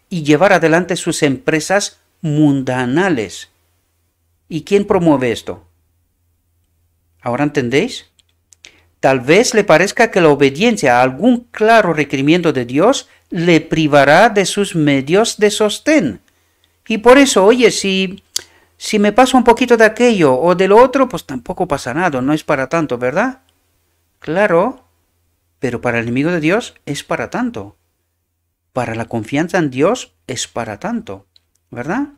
y llevar adelante sus empresas mundanales. ¿Y quién promueve esto? ¿Ahora entendéis? Tal vez le parezca que la obediencia a algún claro requerimiento de Dios le privará de sus medios de sostén. Y por eso, oye, si me paso un poquito de aquello o de lo otro, pues tampoco pasa nada, no es para tanto, ¿verdad? Claro, pero para el enemigo de Dios es para tanto. Para la confianza en Dios es para tanto, ¿verdad?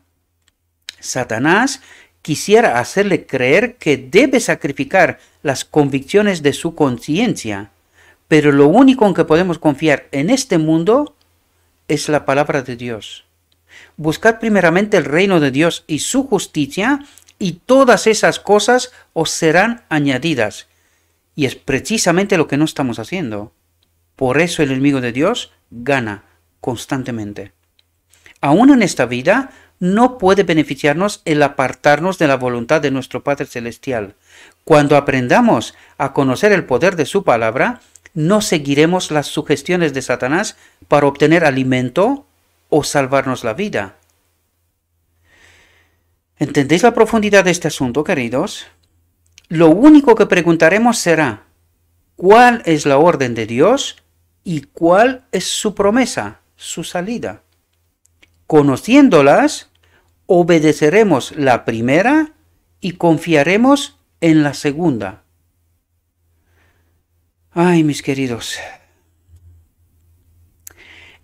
Satanás quisiera hacerle creer que debe sacrificar las convicciones de su conciencia, pero lo único en que podemos confiar en este mundo es la palabra de Dios. Buscad primeramente el reino de Dios y su justicia, y todas esas cosas os serán añadidas. Y es precisamente lo que no estamos haciendo. Por eso el enemigo de Dios gana constantemente. Aún en esta vida, no puede beneficiarnos el apartarnos de la voluntad de nuestro Padre Celestial. Cuando aprendamos a conocer el poder de su palabra, no seguiremos las sugestiones de Satanás para obtener alimento o salvarnos la vida. ¿Entendéis la profundidad de este asunto, queridos? Lo único que preguntaremos será, ¿cuál es la orden de Dios y cuál es su promesa, su salida? Conociéndolas, obedeceremos la primera y confiaremos en la segunda. Ay, mis queridos.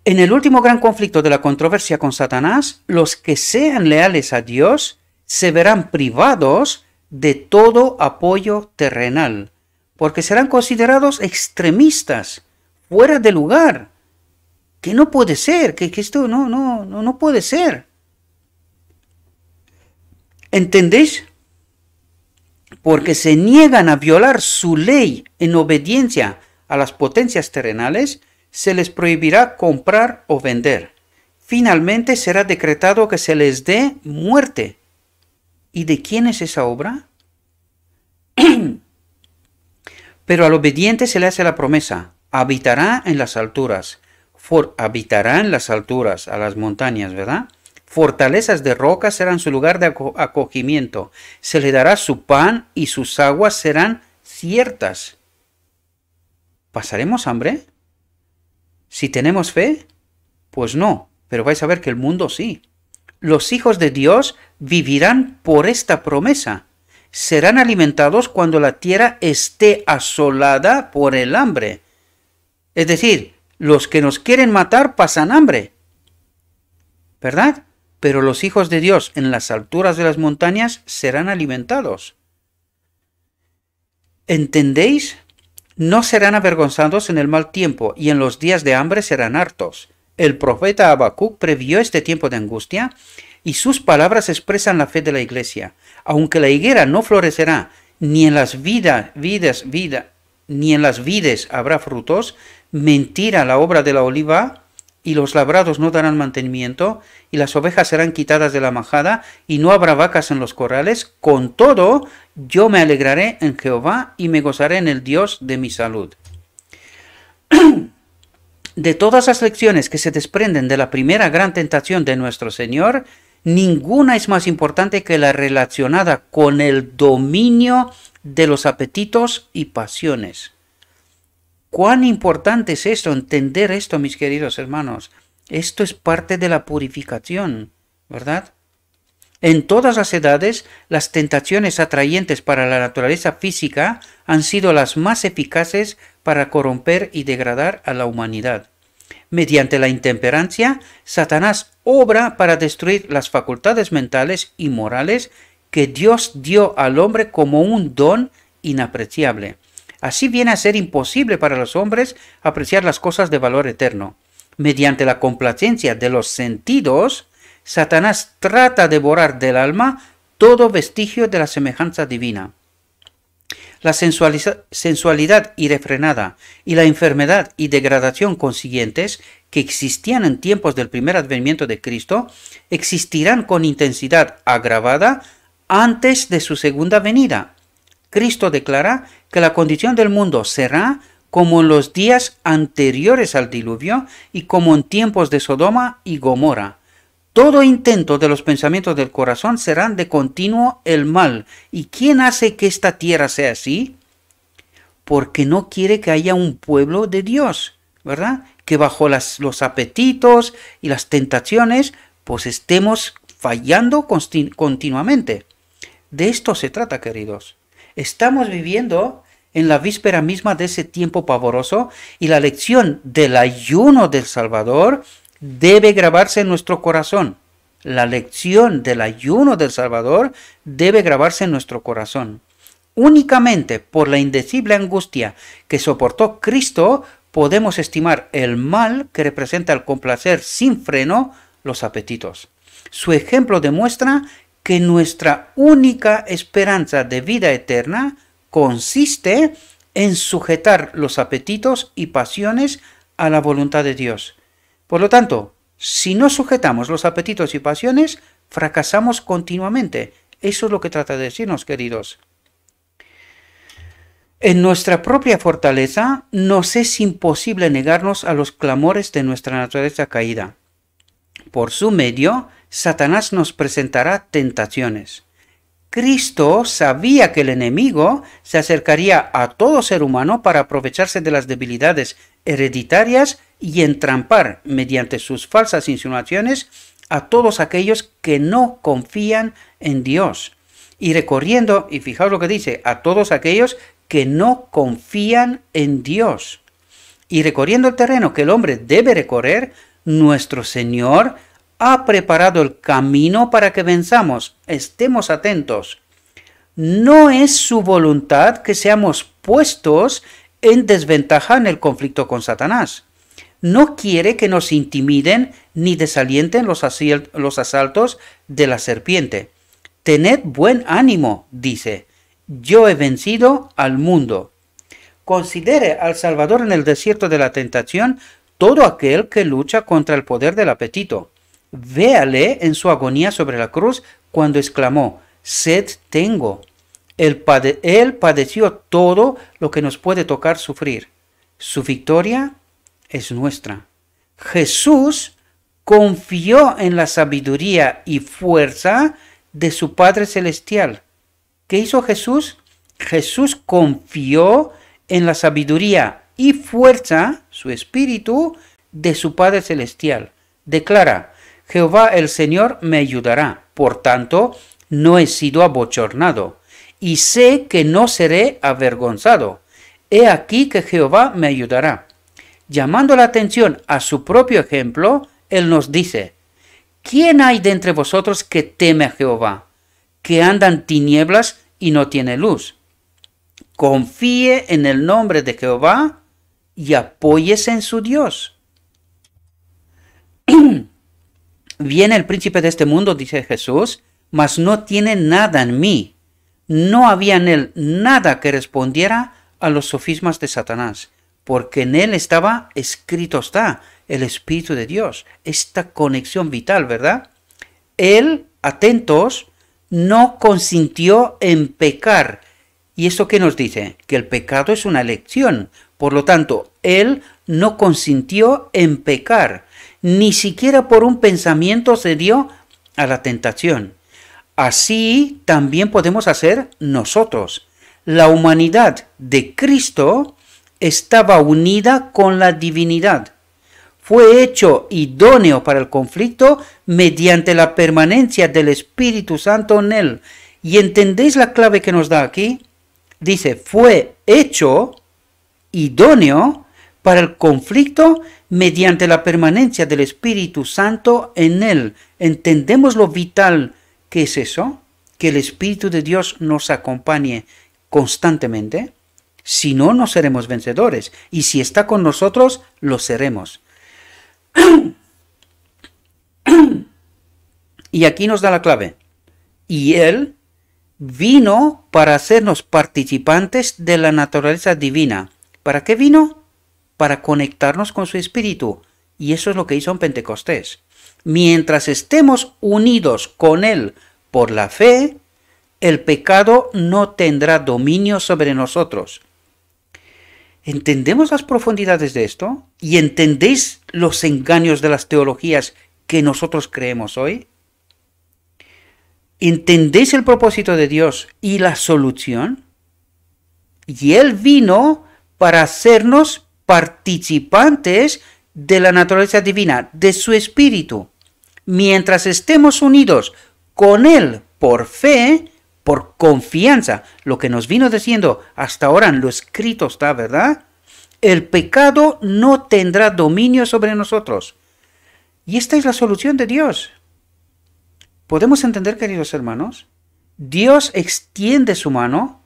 En el último gran conflicto de la controversia con Satanás, los que sean leales a Dios se verán privados de todo apoyo terrenal, porque serán considerados extremistas, fuera de lugar, que no puede ser, que esto no puede ser. ¿Entendéis? Porque se niegan a violar su ley en obediencia a las potencias terrenales, se les prohibirá comprar o vender. Finalmente será decretado que se les dé muerte. ¿Y de quién es esa obra? Pero al obediente se le hace la promesa, habitará en las alturas. Habitará en las alturas, a las montañas, ¿verdad? Fortalezas de roca serán su lugar de acogimiento. Se le dará su pan y sus aguas serán ciertas. ¿Pasaremos hambre? Si tenemos fe, pues no, pero vais a ver que el mundo sí. Los hijos de Dios vivirán por esta promesa. Serán alimentados cuando la tierra esté asolada por el hambre. Es decir, los que nos quieren matar pasan hambre, ¿verdad? Pero los hijos de Dios en las alturas de las montañas serán alimentados. ¿Entendéis? No serán avergonzados en el mal tiempo, y en los días de hambre serán hartos. El profeta Habacuc previó este tiempo de angustia, y sus palabras expresan la fe de la iglesia. Aunque la higuera no florecerá, ni en las vides habrá frutos, mentira la obra de la oliva, y los labrados no darán mantenimiento, y las ovejas serán quitadas de la majada, y no habrá vacas en los corrales. Con todo, yo me alegraré en Jehová, y me gozaré en el Dios de mi salud. De todas las lecciones que se desprenden de la primera gran tentación de nuestro Señor, ninguna es más importante que la relacionada con el dominio de los apetitos y pasiones. ¿Cuán importante es esto? Entender esto, mis queridos hermanos. Esto es parte de la purificación, ¿verdad? En todas las edades, las tentaciones atrayentes para la naturaleza física han sido las más eficaces para corromper y degradar a la humanidad. Mediante la intemperancia, Satanás obra para destruir las facultades mentales y morales que Dios dio al hombre como un don inapreciable. Así viene a ser imposible para los hombres apreciar las cosas de valor eterno. Mediante la complacencia de los sentidos, Satanás trata de borrar del alma todo vestigio de la semejanza divina. La sensualidad irrefrenada y la enfermedad y degradación consiguientes que existían en tiempos del primer advenimiento de Cristo existirán con intensidad agravada antes de su segunda venida. Cristo declara que la condición del mundo será como en los días anteriores al diluvio y como en tiempos de Sodoma y Gomorra. Todo intento de los pensamientos del corazón serán de continuo el mal. ¿Y quién hace que esta tierra sea así? Porque no quiere que haya un pueblo de Dios, ¿verdad? Que bajo los apetitos y las tentaciones, pues estemos fallando continuamente. De esto se trata, queridos. Estamos viviendo en la víspera misma de ese tiempo pavoroso y la lección del ayuno del Salvador debe grabarse en nuestro corazón. La lección del ayuno del Salvador debe grabarse en nuestro corazón. Únicamente por la indecible angustia que soportó Cristo podemos estimar el mal que representa el complacer sin freno los apetitos. Su ejemplo demuestra que nuestra única esperanza de vida eterna consiste en sujetar los apetitos y pasiones a la voluntad de Dios. Por lo tanto, si no sujetamos los apetitos y pasiones, fracasamos continuamente. Eso es lo que trata de decirnos, queridos. En nuestra propia fortaleza nos es imposible negarnos a los clamores de nuestra naturaleza caída. Por su medio, Satanás nos presentará tentaciones. Cristo sabía que el enemigo se acercaría a todo ser humano para aprovecharse de las debilidades hereditarias y entrampar, mediante sus falsas insinuaciones, a todos aquellos que no confían en Dios. Y recorriendo, y fijaos lo que dice, a todos aquellos que no confían en Dios. Y recorriendo el terreno que el hombre debe recorrer, nuestro Señor ha preparado el camino para que venzamos. Estemos atentos. No es su voluntad que seamos puestos en desventaja en el conflicto con Satanás. No quiere que nos intimiden ni desalienten los asaltos de la serpiente. Tened buen ánimo, dice. Yo he vencido al mundo. Considere al Salvador en el desierto de la tentación todo aquel que lucha contra el poder del apetito. Véale en su agonía sobre la cruz cuando exclamó, sed tengo. Él padeció todo lo que nos puede tocar sufrir. Su victoria es nuestra. Jesús confió en la sabiduría y fuerza de su Padre Celestial. ¿Qué hizo Jesús? Jesús confió en la sabiduría y fuerza, su espíritu, de su Padre Celestial. Declara, Jehová el Señor me ayudará, por tanto, no he sido abochornado, y sé que no seré avergonzado. He aquí que Jehová me ayudará. Llamando la atención a su propio ejemplo, él nos dice, ¿quién hay de entre vosotros que teme a Jehová, que anda en tinieblas y no tiene luz? Confíe en el nombre de Jehová y apóyese en su Dios. Viene el príncipe de este mundo, dice Jesús, mas no tiene nada en mí. No había en él nada que respondiera a los sofismas de Satanás, porque en él estaba escrito está el Espíritu de Dios, esta conexión vital, ¿verdad? Él, atentos, no consintió en pecar. ¿Y esto qué nos dice? Que el pecado es una elección. Por lo tanto, él no consintió en pecar. Ni siquiera por un pensamiento cedió a la tentación. Así también podemos hacer nosotros. La humanidad de Cristo estaba unida con la divinidad. Fue hecho idóneo para el conflicto mediante la permanencia del Espíritu Santo en él. ¿Y entendéis la clave que nos da aquí? Dice, fue hecho idóneo para el conflicto mediante la permanencia del Espíritu Santo en él. ¿Entendemos lo vital que es eso? Que el Espíritu de Dios nos acompañe constantemente. Si no, no seremos vencedores. Y si está con nosotros, lo seremos. Y aquí nos da la clave. Y Él vino para hacernos participantes de la naturaleza divina. ¿Para qué vino? Para conectarnos con su Espíritu. Y eso es lo que hizo en Pentecostés. Mientras estemos unidos con Él por la fe, el pecado no tendrá dominio sobre nosotros. ¿Entendemos las profundidades de esto? ¿Y entendéis los engaños de las teologías que nosotros creemos hoy? ¿Entendéis el propósito de Dios y la solución? Y Él vino para hacernos participantes de la naturaleza divina, de su Espíritu. Mientras estemos unidos con Él por fe, por confianza, lo que nos vino diciendo hasta ahora en lo escrito está, ¿verdad? El pecado no tendrá dominio sobre nosotros. Y esta es la solución de Dios. ¿Podemos entender, queridos hermanos? Dios extiende su mano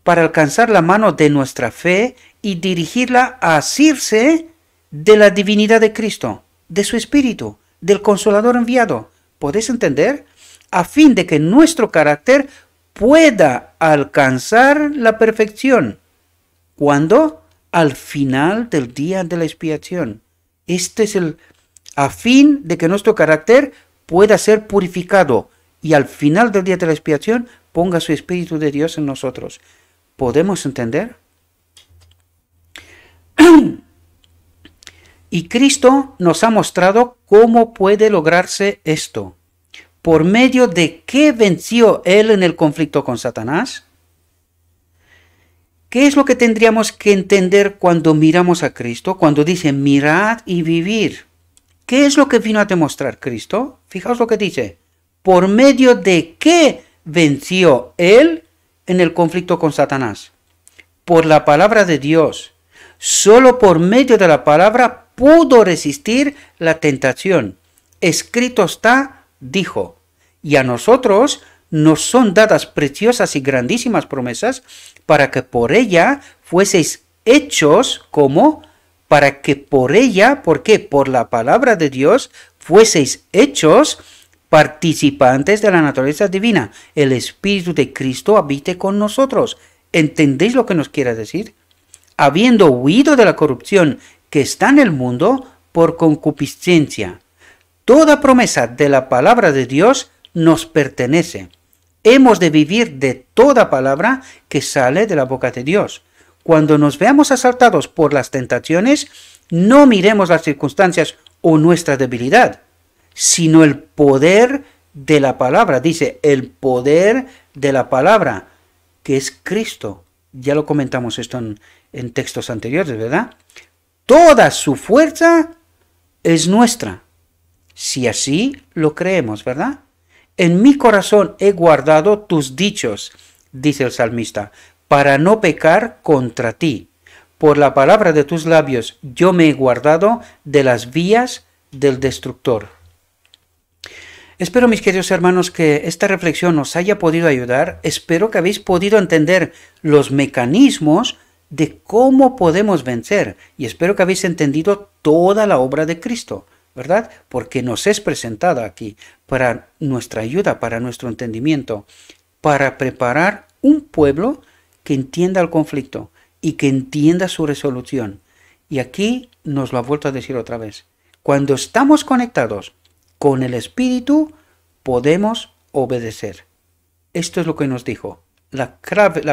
para alcanzar la mano de nuestra fe y dirigirla a asirse de la divinidad de Cristo, de su Espíritu, del Consolador enviado. ¿Podéis entender? A fin de que nuestro carácter pueda alcanzar la perfección. ¿Cuándo? Al final del día de la expiación. Este es a fin de que nuestro carácter pueda ser purificado y al final del día de la expiación ponga su Espíritu de Dios en nosotros. ¿Podemos entender? Y Cristo nos ha mostrado cómo puede lograrse esto. ¿Por medio de qué venció Él en el conflicto con Satanás? ¿Qué es lo que tendríamos que entender cuando miramos a Cristo? Cuando dice, mirad y vivir. ¿Qué es lo que vino a demostrar Cristo? Fijaos lo que dice. ¿Por medio de qué venció Él en el conflicto con Satanás? Por la palabra de Dios. Solo por medio de la palabra pudo resistir la tentación. Escrito está, dijo, y a nosotros nos son dadas preciosas y grandísimas promesas para que por ella fueseis hechos como, para que por ella, ¿por qué? Por la palabra de Dios, fueseis hechos participantes de la naturaleza divina. El Espíritu de Cristo habite con nosotros. ¿Entendéis lo que nos quiere decir? Habiendo huido de la corrupción que está en el mundo por concupiscencia. Toda promesa de la palabra de Dios nos pertenece. Hemos de vivir de toda palabra que sale de la boca de Dios. Cuando nos veamos asaltados por las tentaciones, no miremos las circunstancias o nuestra debilidad, sino el poder de la palabra. Dice, el poder de la palabra, que es Cristo. Ya lo comentamos esto en textos anteriores, ¿verdad? Toda su fuerza es nuestra, si así lo creemos, ¿verdad? En mi corazón he guardado tus dichos, dice el salmista, para no pecar contra ti. Por la palabra de tus labios yo me he guardado de las vías del destructor. Espero, mis queridos hermanos, que esta reflexión os haya podido ayudar. Espero que habéis podido entender los mecanismos de cómo podemos vencer. Y espero que habéis entendido toda la obra de Cristo, ¿verdad? Porque nos es presentada aquí para nuestra ayuda, para nuestro entendimiento, para preparar un pueblo que entienda el conflicto y que entienda su resolución. Y aquí nos lo ha vuelto a decir otra vez. Cuando estamos conectados con el Espíritu, podemos obedecer. Esto es lo que nos dijo. La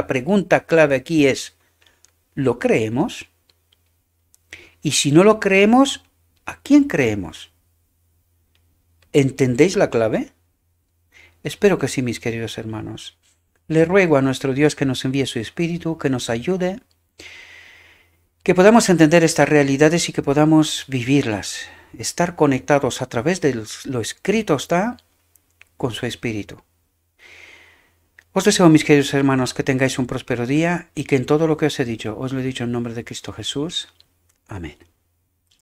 pregunta clave aquí es, ¿lo creemos? Y si no lo creemos, ¿a quién creemos? ¿Entendéis la clave? Espero que sí, mis queridos hermanos. Le ruego a nuestro Dios que nos envíe su Espíritu, que nos ayude, que podamos entender estas realidades y que podamos vivirlas, estar conectados a través de lo escrito está con su Espíritu. Os deseo, mis queridos hermanos, que tengáis un próspero día y que en todo lo que os he dicho, os lo he dicho en nombre de Cristo Jesús. Amén.